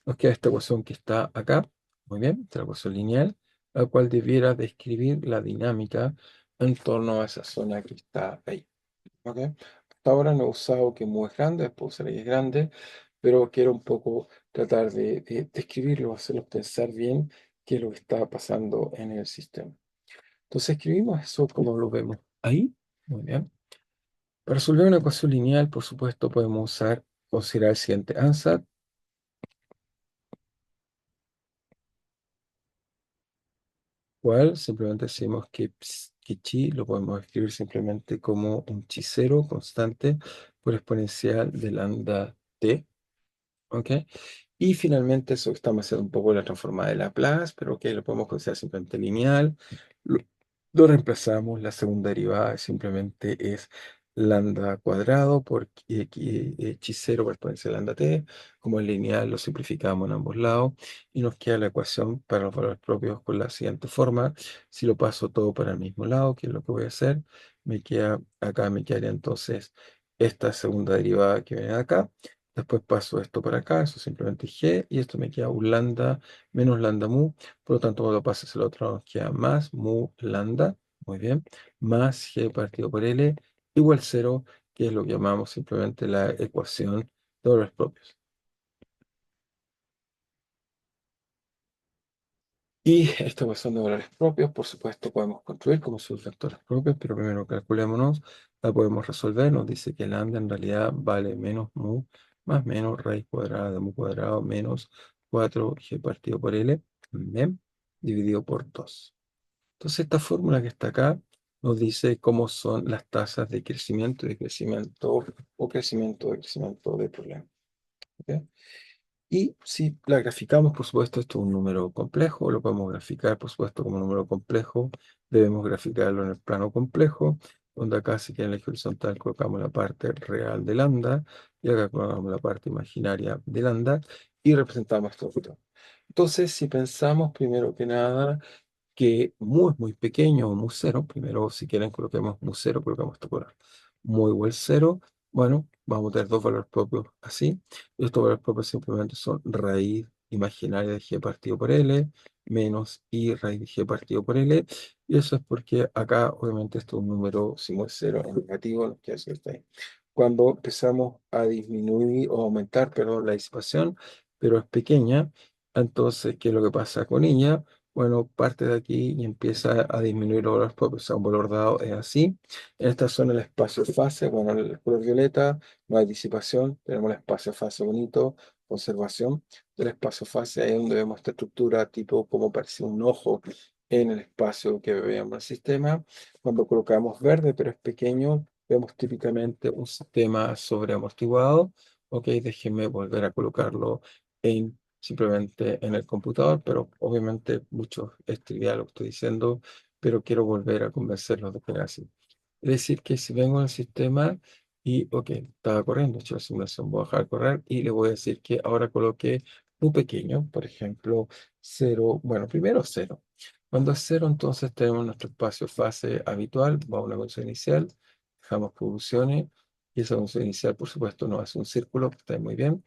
Nos queda esta ecuación que está acá, muy bien, esta ecuación lineal, la cual debiera describir la dinámica en torno a esa zona que está ahí. ¿Ok? Hasta ahora no he usado que mu es grande, después usaré que es grande, pero quiero un poco tratar de describirlo, hacerlos pensar bien qué es lo que está pasando en el sistema. Entonces escribimos eso como lo vemos ahí. Muy bien. Para resolver una ecuación lineal, por supuesto, podemos considerar el siguiente ansatz, cual simplemente decimos que chi lo podemos escribir simplemente como un chi cero constante por exponencial de lambda t. ¿Ok? Y finalmente, eso estamos haciendo un poco la transformada de Laplace, pero que lo podemos considerar simplemente lineal. Lo, lo reemplazamos, la segunda derivada simplemente es lambda cuadrado por chi cero por exponencia de lambda t. Como es lineal, lo simplificamos en ambos lados y nos queda la ecuación para los valores propios con la siguiente forma. Si lo paso todo para el mismo lado, que es lo que voy a hacer, acá me quedaría entonces esta segunda derivada que viene de acá. Después paso esto para acá, eso simplemente g, y esto me queda un lambda menos lambda mu. Por lo tanto, cuando lo pases al otro lado nos queda más mu lambda, muy bien, más g partido por l igual cero, que es lo que llamamos simplemente la ecuación de valores propios. Y esta ecuación de valores propios, por supuesto, podemos construir como sus vectores propios, pero primero calculémonos, la podemos resolver. Nos dice que lambda en realidad vale menos mu más menos raíz cuadrada de mu cuadrado menos 4g partido por l, bien, dividido por 2. Entonces, esta fórmula que está acá nos dice cómo son las tasas de crecimiento y de crecimiento o crecimiento de problema. ¿Ok? Y si la graficamos, por supuesto, esto es un número complejo, lo podemos graficar, por supuesto, como un número complejo. Debemos graficarlo en el plano complejo, donde acá, si quieren, en el eje horizontal colocamos la parte real de lambda, y acá colocamos la parte imaginaria de lambda, y representamos esto. Entonces, si pensamos primero que nada que mu es muy pequeño o mu cero, primero si quieren coloquemos mu cero, colocamos esto por mu igual cero, bueno, vamos a tener dos valores propios así, y estos valores propios simplemente son raíz imaginaria de g partido por l, menos i raíz de g partido por l, y eso es porque acá obviamente esto es un número, si mu es cero es negativo, que eso está ahí. Cuando empezamos a disminuir o aumentar, perdón, la disipación, pero es pequeña, entonces, ¿qué es lo que pasa con ella? Bueno, parte de aquí y empieza a disminuir los valores propios. O sea, un valor dado es así. En esta zona el espacio-fase, bueno, el color violeta, no hay disipación. Tenemos el espacio-fase bonito, conservación del espacio-fase. Ahí es donde vemos esta estructura tipo como parece un ojo en el espacio que veíamos en el sistema. Cuando colocamos verde, pero es pequeño, vemos típicamente un sistema sobreamortiguado. Ok, déjenme volver a colocarlo en simplemente en el computador, pero obviamente mucho es trivial lo que estoy diciendo, pero quiero volver a convencerlos de que era así. Es decir, que si vengo al sistema y, ok, estaba corriendo, he hecho la simulación, voy a dejar de correr y le voy a decir que ahora coloque un pequeño, por ejemplo, cero, bueno, primero cero. Cuando es cero, entonces tenemos nuestro espacio fase habitual, va a una función inicial, dejamos que funcione, y esa función inicial, por supuesto, no es un círculo, que está muy bien.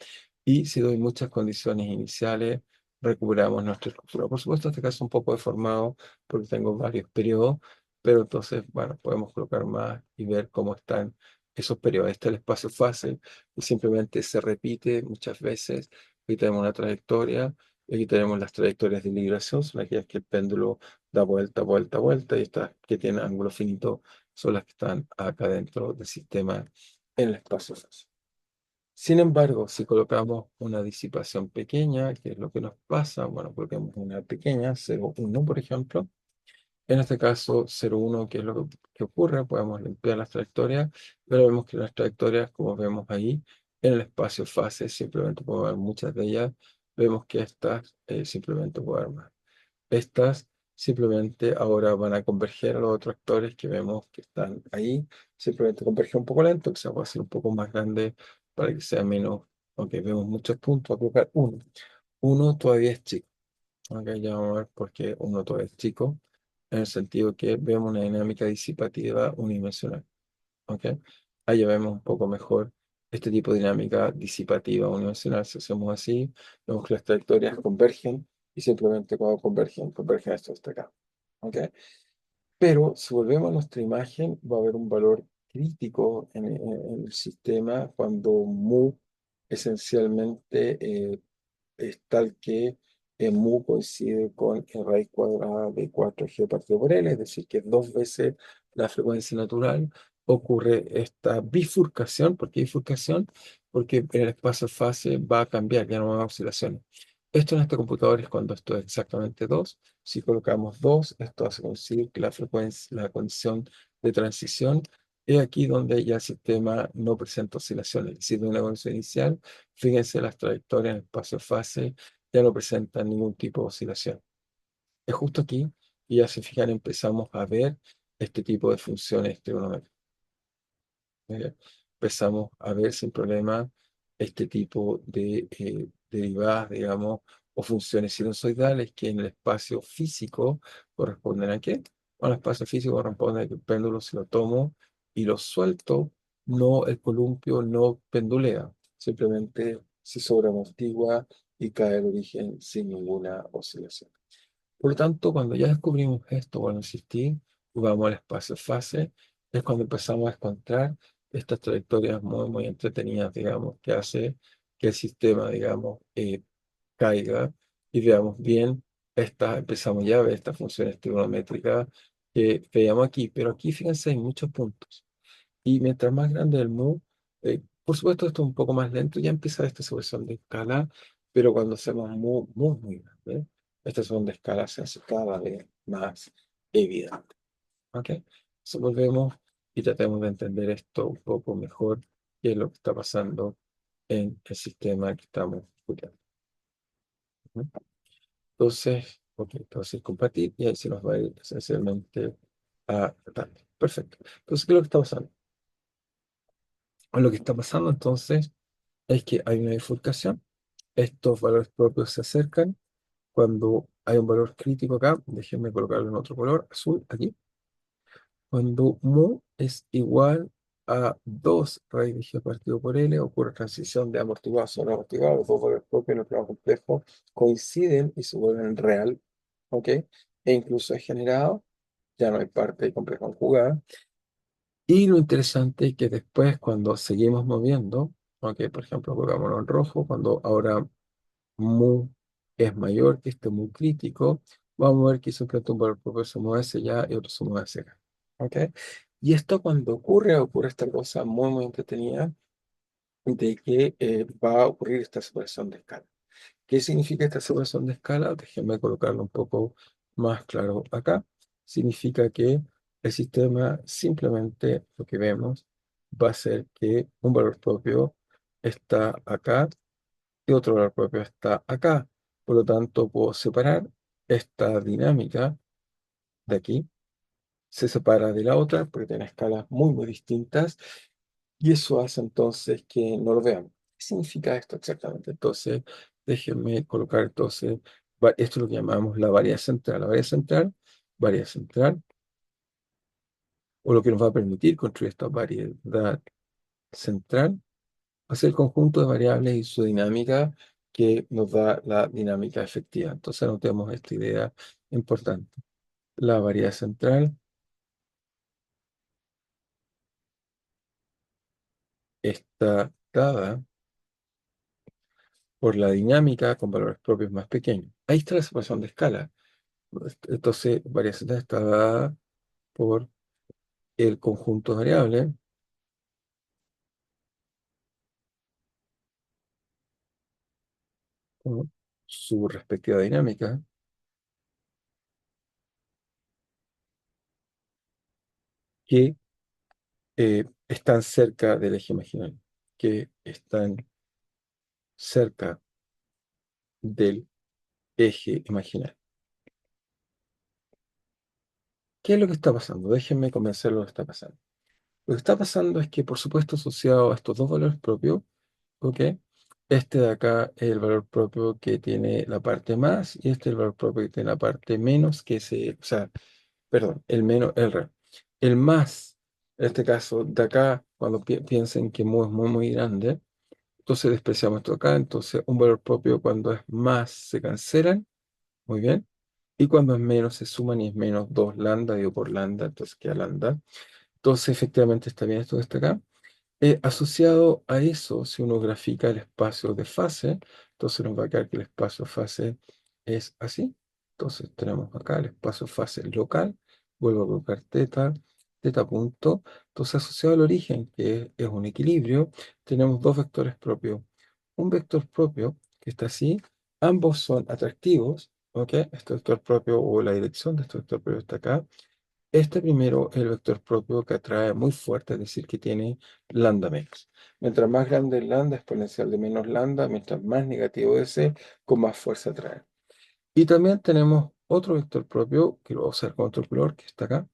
Y si doy muchas condiciones iniciales, recuperamos nuestra estructura. Por supuesto, este caso es un poco deformado porque tengo varios periodos, pero entonces, bueno, podemos colocar más y ver cómo están esos periodos. Este es el espacio fase y simplemente se repite muchas veces. Aquí tenemos una trayectoria, y aquí tenemos las trayectorias de libración, son aquellas que el péndulo da vuelta, vuelta, vuelta, y estas que tienen ángulo finito son las que están acá dentro del sistema en el espacio fase. Sin embargo, si colocamos una disipación pequeña, que es lo que nos pasa, bueno, colocamos una pequeña, 0,1 por ejemplo. En este caso, 0,1, ¿qué es lo que ocurre? Podemos limpiar las trayectorias, pero vemos que las trayectorias, como vemos ahí, en el espacio fase, simplemente podemos ver muchas de ellas. Vemos que estas simplemente puedo ver más. Estas simplemente ahora van a converger a los otros actores que vemos que están ahí. Simplemente converge un poco lento, que se va a hacer un poco más grande para que sea menos, aunque vemos muchos puntos, a colocar uno. Uno todavía es chico. Ok, ya vamos a ver por qué uno todavía es chico, en el sentido que vemos una dinámica disipativa unidimensional. ¿Ok? Ahí ya vemos un poco mejor este tipo de dinámica disipativa unidimensional. Si hacemos así, vemos que las trayectorias convergen y simplemente cuando convergen esto hasta acá. ¿Ok? Pero si volvemos a nuestra imagen, va a haber un valor crítico en el sistema cuando mu esencialmente es tal que mu coincide con raíz cuadrada de 4G partido por L, es decir, que dos veces la frecuencia natural, ocurre esta bifurcación. ¿Por qué bifurcación? Porque en el espacio-fase va a cambiar, ya no va a haber oscilaciones. Esto en este computador es cuando esto es exactamente 2. Si colocamos 2, esto hace coincidir que la frecuencia, la condición de transición es aquí donde ya el sistema no presenta oscilaciones. Es decir, de una condición inicial, fíjense las trayectorias en el espacio-fase ya no presentan ningún tipo de oscilación. Es justo aquí, y ya se fijan, empezamos a ver este tipo de funciones trigonométricas. Empezamos a ver sin problema este tipo de derivadas, digamos, o funciones sinusoidales que en el espacio físico corresponden ¿a qué? Bueno, el espacio físico corresponde a que el péndulo, si lo tomo y lo suelto, no, el columpio no pendulea, simplemente se sobreamortigua y cae al origen sin ninguna oscilación. Por lo tanto, cuando ya descubrimos esto, bueno, insistí, jugamos al espacio-fase, es cuando empezamos a encontrar estas trayectorias muy, muy entretenidas, digamos, que hace que el sistema, digamos, caiga y veamos bien, empezamos ya a ver estas funciones trigonométricas que veíamos aquí, pero aquí fíjense, hay muchos puntos. Y mientras más grande el mu, por supuesto esto es un poco más lento, ya empieza esta sucesión de escala, pero cuando hacemos mu muy, muy grande, esta sucesión de escala se hace cada vez más evidente. ¿Ok? Entonces volvemos y tratemos de entender esto un poco mejor, qué es lo que está pasando en el sistema que estamos estudiando. ¿Mm? Entonces, ok, entonces compartir y ahí se nos va a ir esencialmente a tratar. Perfecto. Entonces, ¿qué es lo que está pasando? Lo que está pasando entonces es que hay una bifurcación. Estos valores propios se acercan. Cuando hay un valor crítico acá, déjenme colocarlo en otro color, azul, aquí. Cuando mu es igual a 2 raíz de g partido por L, ocurre transición de amortiguado a sobre amortiguado. Los dos valores propios en el plano complejo coinciden y se vuelven real. ¿Ok? E incluso es generado, ya no hay parte compleja conjugada. Y lo interesante es que después, cuando seguimos moviendo, ok, por ejemplo, pongámoslo en rojo, cuando ahora mu es mayor que este mu crítico, vamos a ver que simplemente un valor propio se mueve hacia allá y otro se mueve hacia acá. ¿Ok? Y esto cuando ocurre esta cosa muy, muy entretenida de que va a ocurrir esta separación de escala. ¿Qué significa esta separación de escala? Déjenme colocarlo un poco más claro acá. Significa que el sistema simplemente lo que vemos va a ser que un valor propio está acá y otro valor propio está acá. Por lo tanto, puedo separar esta dinámica de aquí, se separa de la otra porque tiene escalas muy, muy distintas y eso hace entonces que no lo veamos. ¿Qué significa esto exactamente? Entonces, déjenme colocar entonces, esto es lo que llamamos la variedad central. Variedad central, o lo que nos va a permitir construir esta variedad central, va a ser el conjunto de variables y su dinámica que nos da la dinámica efectiva. Entonces, anotemos esta idea importante. La variedad central está dada por la dinámica con valores propios más pequeños. Ahí está la separación de escala. Entonces, variedad central está dada por el conjunto de variables con su respectiva dinámica que están cerca del eje imaginario, que están cerca del eje imaginario. ¿Qué es lo que está pasando? Déjenme convencer lo que está pasando. Lo que está pasando es que, por supuesto, asociado a estos dos valores propios, ¿ok? Este de acá es el valor propio que tiene la parte más y este es el valor propio que tiene la parte menos, que o sea, perdón, el menos, el real. El más, en este caso, de acá, cuando piensen que mu es muy, muy grande, entonces despreciamos esto acá, entonces un valor propio cuando es más se cancelan, muy bien, y cuando es menos se suman y es menos 2 lambda, digo por lambda, entonces queda lambda. Entonces efectivamente está bien esto que está acá. Asociado a eso, si uno grafica el espacio de fase, entonces nos va a quedar que el espacio de fase es así. Entonces tenemos acá el espacio fase local, vuelvo a colocar teta, teta punto. Entonces asociado al origen, que es un equilibrio, tenemos dos vectores propios. Un vector propio, que está así, ambos son atractivos, ¿ok? Este vector propio o la dirección de este vector propio está acá. Este primero es el vector propio que atrae muy fuerte, es decir, que tiene lambda menos. Mientras más grande el lambda exponencial de menos lambda, mientras más negativo ese, con más fuerza atrae. Y también tenemos otro vector propio, que lo voy a usar con otro color, que está acá,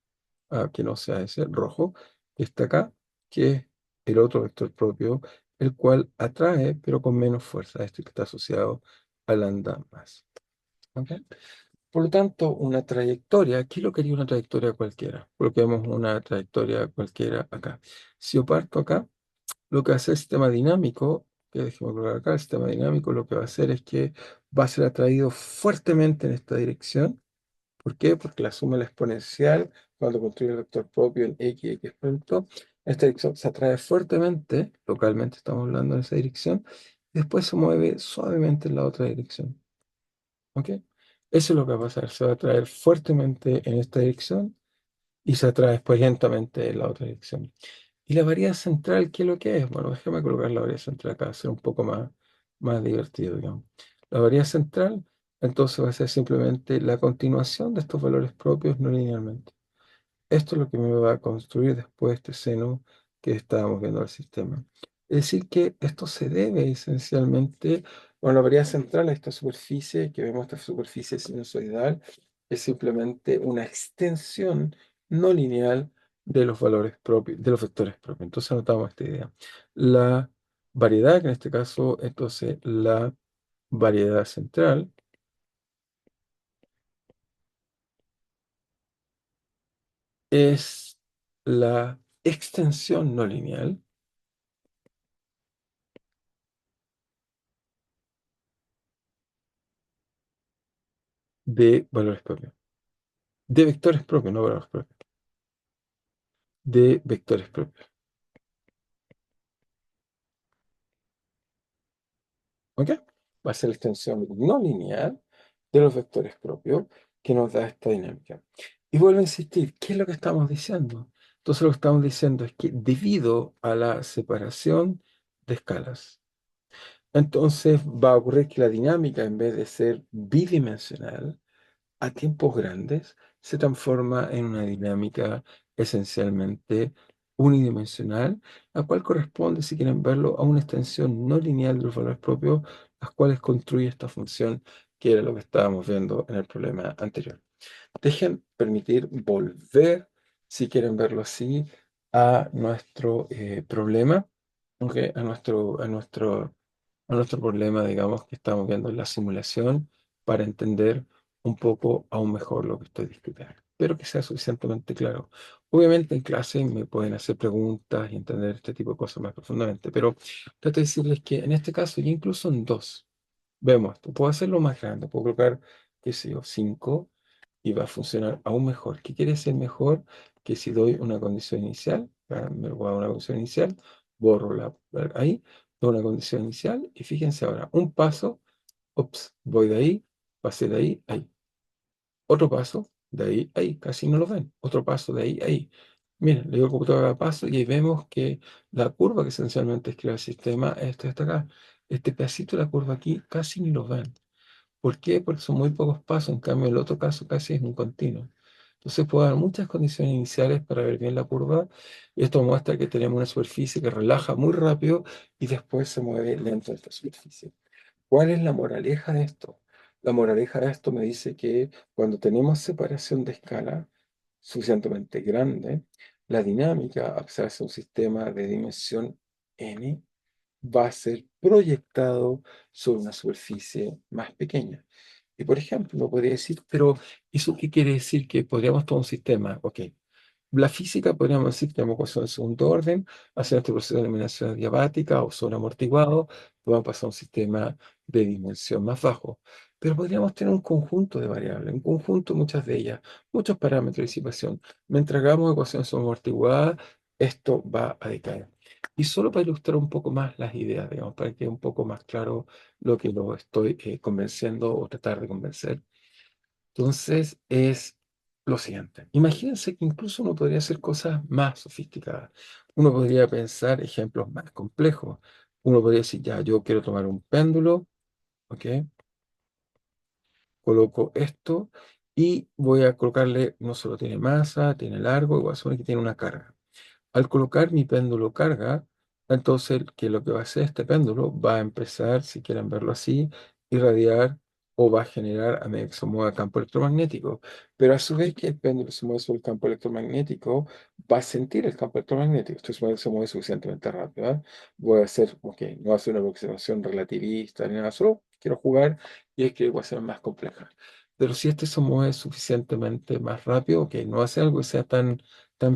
que no sea ese, rojo, que está acá, que es el otro vector propio, el cual atrae, pero con menos fuerza, este que está asociado a lambda más. ¿Ok? Por lo tanto, una trayectoria, ¿qué es lo que haría una trayectoria cualquiera? Coloquemos una trayectoria cualquiera acá. Si yo parto acá, lo que hace el sistema dinámico, que déjeme colocar acá, el sistema dinámico lo que va a hacer es que va a ser atraído fuertemente en esta dirección. ¿Por qué? Porque la suma de la exponencial, cuando construye el vector propio en x punto, esta dirección se atrae fuertemente, localmente estamos hablando en esa dirección, y después se mueve suavemente en la otra dirección. ¿Ok? Eso es lo que va a pasar. Se va a atraer fuertemente en esta dirección y se atrae después lentamente en la otra dirección. ¿Y la variedad central qué es lo que es? Bueno, déjame colocar la variedad central acá, ser un poco más divertido, digamos. La variedad central, entonces, va a ser simplemente la continuación de estos valores propios no linealmente. Esto es lo que me va a construir después este seno que estábamos viendo del sistema. Es decir, que esto se debe esencialmente, bueno, la variedad central a esta superficie, que vemos esta superficie sinusoidal, es simplemente una extensión no lineal de los valores propios, de los vectores propios. Entonces anotamos esta idea. La variedad, que en este caso, entonces, la variedad central es la extensión no lineal de valores propios, de vectores propios, no valores propios, de vectores propios. ¿Ok? Va a ser la extensión no lineal de los vectores propios que nos da esta dinámica. Y vuelvo a insistir, ¿qué es lo que estamos diciendo? Entonces lo que estamos diciendo es que debido a la separación de escalas, entonces va a ocurrir que la dinámica, en vez de ser bidimensional, a tiempos grandes se transforma en una dinámica esencialmente unidimensional, la cual corresponde, si quieren verlo, a una extensión no lineal de los valores propios, las cuales construye esta función, que era lo que estábamos viendo en el problema anterior. Dejen permitir volver, si quieren verlo así, a nuestro problema, ¿ok? A nuestro problema, digamos, que estamos viendo en la simulación para entender un poco aún mejor lo que estoy discutiendo. Espero que sea suficientemente claro. Obviamente en clase me pueden hacer preguntas y entender este tipo de cosas más profundamente, pero trato de decirles que en este caso, y incluso en dos, vemos esto. Puedo hacerlo más grande, puedo colocar, qué sé yo, 5 y va a funcionar aún mejor. ¿Qué quiere decir mejor? Que si doy una condición inicial, me voy a dar una condición inicial, borro ahí, doy una condición inicial y fíjense ahora, un paso, ups, voy de ahí, pasé de ahí, ahí. Otro paso, de ahí, ahí, casi no lo ven. Otro paso, de ahí, ahí. Miren, le digo al computador cada paso y ahí vemos que la curva que esencialmente escribe el sistema, esto está acá. Este pedacito de la curva aquí casi ni lo ven. ¿Por qué? Porque son muy pocos pasos, en cambio el otro caso casi es un continuo. Entonces puedo dar muchas condiciones iniciales para ver bien la curva y esto muestra que tenemos una superficie que relaja muy rápido y después se mueve lento esta superficie. ¿Cuál es la moraleja de esto? La moraleja de esto me dice que cuando tenemos separación de escala suficientemente grande, la dinámica, a pesar de ser un sistema de dimensión n, va a ser proyectado sobre una superficie más pequeña. Y por ejemplo, podría decir, pero ¿eso qué quiere decir? Que podríamos tomar un sistema, ok. La física podríamos decir que tenemos ecuación de segundo orden, hacer este proceso de eliminación adiabática o sobreamortiguado, podemos pasar a un sistema de dimensión más bajo. Pero podríamos tener un conjunto de variables, un conjunto, muchas de ellas, muchos parámetros de disipación. Mientras hagamos ecuaciones sobreamortiguadas, esto va a decaer. Y solo para ilustrar un poco más las ideas, digamos, para que quede un poco más claro lo que lo estoy convenciendo o tratar de convencer. Entonces es lo siguiente. Imagínense que incluso uno podría hacer cosas más sofisticadas. Uno podría pensar ejemplos más complejos. Uno podría decir, ya, yo quiero tomar un péndulo, ¿ok? Coloco esto y voy a colocarle, no solo tiene masa, tiene largo, igual supone que tiene una carga. Al colocar mi péndulo carga, entonces que lo que va a hacer este péndulo va a empezar, si quieren verlo así, irradiar o va a generar a medida que se mueva campo electromagnético. Pero a su vez que el péndulo se mueve sobre el campo electromagnético, va a sentir el campo electromagnético. Esto se mueve suficientemente rápido, ¿eh? Voy a hacer, ok, no voy a hacer una aproximación relativista ni nada, solo quiero jugar y es que ecuaciones más complejas. Pero si este se mueve suficientemente más rápido, ok, no hace algo que sea tan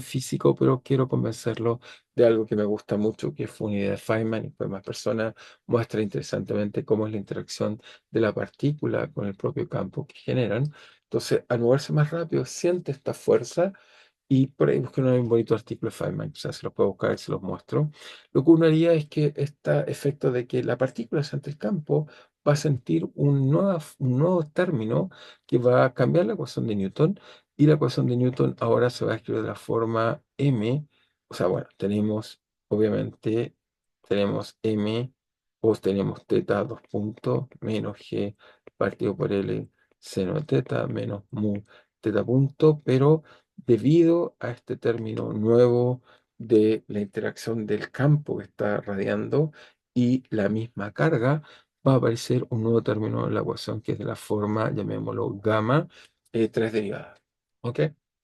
físico, pero quiero convencerlo de algo que me gusta mucho, que fue una idea de Feynman y pues más personas, muestra interesantemente cómo es la interacción de la partícula con el propio campo que generan. Entonces, al moverse más rápido, siente esta fuerza y por ahí busqué un bonito artículo de Feynman, o sea, se los puedo buscar y se los muestro. Lo que uno haría es que este efecto de que la partícula ante el campo va a sentir un nuevo término que va a cambiar la ecuación de Newton y la ecuación de Newton ahora se va a escribir de la forma m, o sea, bueno, tenemos, obviamente, tenemos m o tenemos teta, dos puntos, menos g partido por L seno de teta, menos mu teta punto, pero debido a este término nuevo de la interacción del campo que está radiando y la misma carga, va a aparecer un nuevo término en la ecuación que es de la forma, llamémoslo gamma, tres derivadas. ¿Ok?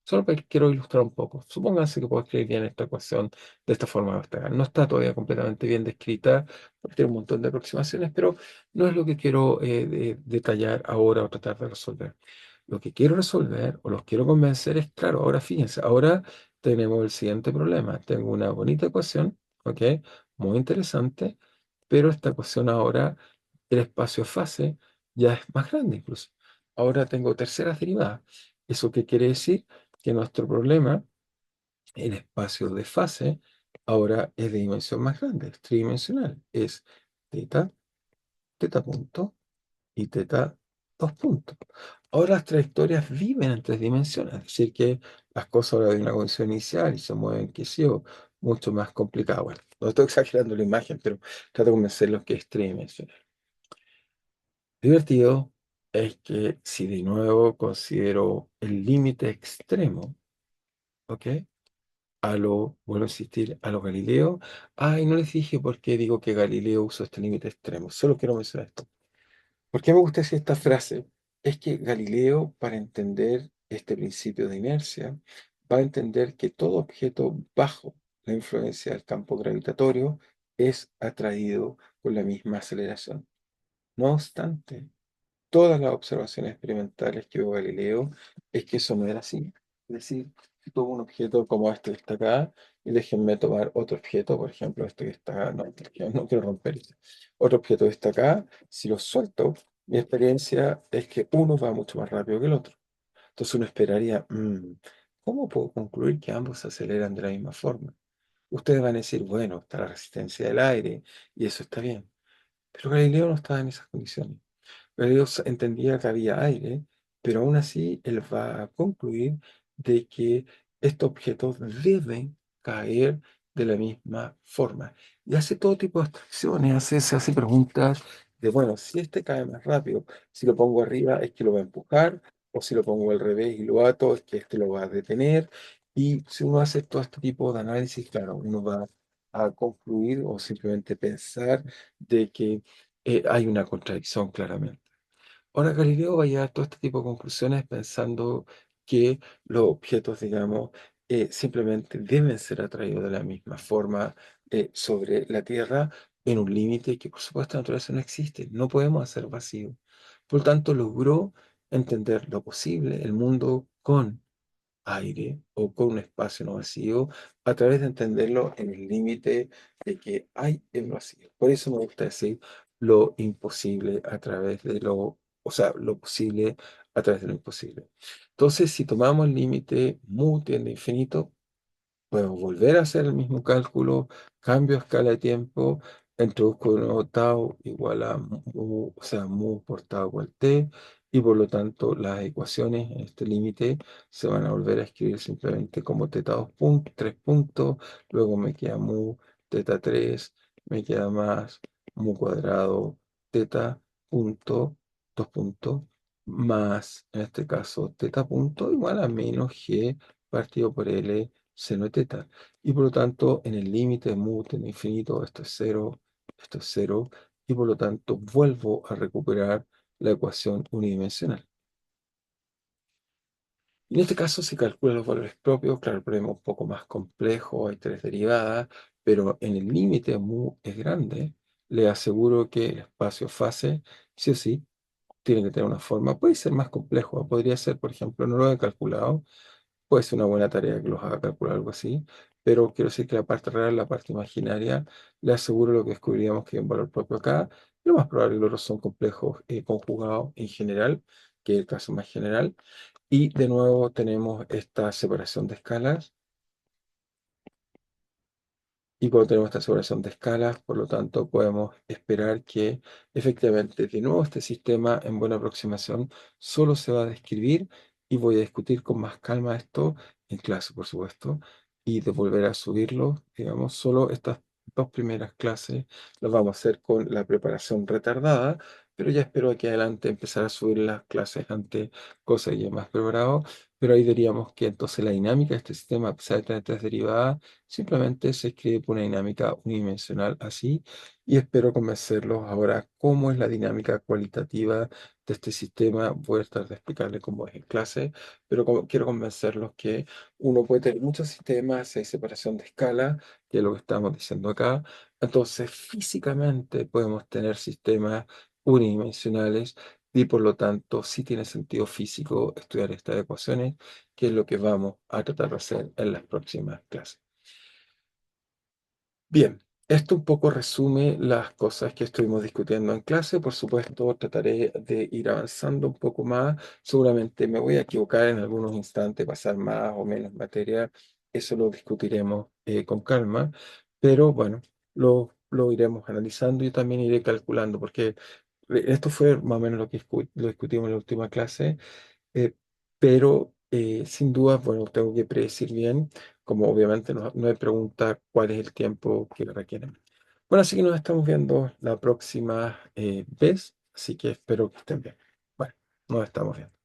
Solo que quiero ilustrar un poco. Supónganse que puedo escribir bien esta ecuación de esta forma. No está todavía completamente bien descrita, porque tiene un montón de aproximaciones, pero no es lo que quiero detallar ahora o tratar de resolver. Lo que quiero resolver o los quiero convencer es, claro, ahora fíjense, ahora tenemos el siguiente problema. Tengo una bonita ecuación, ¿ok? Muy interesante, pero esta ecuación ahora, el espacio fase ya es más grande incluso. Ahora tengo terceras derivadas. ¿Eso qué quiere decir? Que nuestro problema, el espacio de fase, ahora es de dimensión más grande, es tridimensional. Es teta, teta punto y teta dos puntos. Ahora las trayectorias viven en tres dimensiones, es decir, que las cosas ahora de una condición inicial y se mueven, qué sé yo, mucho más complicado. Bueno, no estoy exagerando la imagen, pero trato de convencerlos que es tridimensional. Divertido es que si de nuevo considero el límite extremo, ¿ok? Vuelvo a insistir, a lo Galileo. Ay, no les dije por qué digo que Galileo usó este límite extremo, solo quiero mencionar esto. ¿Por qué me gusta decir esta frase? Es que Galileo, para entender este principio de inercia, va a entender que todo objeto bajo la influencia del campo gravitatorio es atraído con la misma aceleración. No obstante, todas las observaciones experimentales que hubo Galileo es que eso no era así. Es decir, si tomo un objeto como este que está acá, y déjenme tomar otro objeto, por ejemplo, este que está, no, no quiero romper este. Otro objeto que está acá, si lo suelto, mi experiencia es que uno va mucho más rápido que el otro. Entonces uno esperaría, ¿cómo puedo concluir que ambos se aceleran de la misma forma? Ustedes van a decir, bueno, está la resistencia del aire y eso está bien. Pero Galileo no estaba en esas condiciones. Dios entendía que había aire, pero aún así él va a concluir de que estos objetos deben caer de la misma forma. Y hace todo tipo de abstracciones, se hace preguntas de, bueno, si este cae más rápido, si lo pongo arriba es que lo va a empujar, o si lo pongo al revés y lo ato es que este lo va a detener. Y si uno hace todo este tipo de análisis, claro, uno va a concluir o simplemente pensar de que hay una contradicción claramente. Ahora Galileo va a llegar a todo este tipo de conclusiones pensando que los objetos, digamos, simplemente deben ser atraídos de la misma forma sobre la Tierra en un límite que por supuesto en la naturaleza no existe. No podemos hacer vacío. Por lo tanto, logró entender lo posible, el mundo con aire o con un espacio no vacío a través de entenderlo en el límite de que hay el vacío. Por eso me gusta decir lo imposible a través de o sea, lo posible a través de lo imposible. Entonces, si tomamos el límite mu tiende a infinito, puedo volver a hacer el mismo cálculo, cambio a escala de tiempo, introduzco de nuevo tau igual a mu, o sea, mu por tau igual t, y por lo tanto las ecuaciones en este límite se van a volver a escribir simplemente como teta 2 puntos, 3 puntos, luego me queda mu teta 3, me queda más mu cuadrado teta punto, 2 puntos, más en este caso teta punto igual a menos g partido por L seno de teta. Y por lo tanto, en el límite de mu tende a infinito, esto es cero, y por lo tanto vuelvo a recuperar la ecuación unidimensional. En este caso se calculan los valores propios, claro, el problema es un poco más complejo, hay tres derivadas, pero en el límite mu es grande, le aseguro que el espacio fase, sí o sí, tiene que tener una forma, puede ser más complejo, podría ser, por ejemplo, no lo he calculado, puede ser una buena tarea que los haga calcular algo así, pero quiero decir que la parte real, la parte imaginaria, le aseguro lo que descubriríamos que hay un valor propio acá. Lo más probable es que los otros son complejos conjugados en general, que es el caso más general. Y de nuevo tenemos esta separación de escalas. Y cuando tenemos esta separación de escalas, por lo tanto, podemos esperar que efectivamente, de nuevo, este sistema en buena aproximación solo se va a describir y voy a discutir con más calma esto en clase, por supuesto, y de volver a subirlo, digamos, solo estas dos primeras clases las vamos a hacer con la preparación retardada, pero ya espero aquí adelante empezar a subir las clases ante cosas ya más preparado, pero ahí diríamos que entonces la dinámica de este sistema, a pesar de tener tres derivadas, simplemente se escribe por una dinámica unidimensional así y espero convencerlos ahora cómo es la dinámica cualitativa de este sistema. Voy a tratar de explicarle cómo es en clase, pero quiero convencerlos que uno puede tener muchos sistemas, hay separación de escala, que es lo que estamos diciendo acá. Entonces, físicamente podemos tener sistemas unidimensionales y por lo tanto sí tiene sentido físico estudiar estas ecuaciones, que es lo que vamos a tratar de hacer en las próximas clases. Bien, esto un poco resume las cosas que estuvimos discutiendo en clase. Por supuesto, trataré de ir avanzando un poco más. Seguramente me voy a equivocar en algunos instantes, pasar más o menos materia. Eso lo discutiremos con calma. Pero bueno, lo iremos analizando y también iré calculando, porque esto fue más o menos lo que lo discutimos en la última clase. Eh, pero sin duda, bueno, tengo que predecir bien, como obviamente no hay pregunta cuál es el tiempo que requieren. Bueno, así que nos estamos viendo la próxima vez, así que espero que estén bien. Bueno, nos estamos viendo.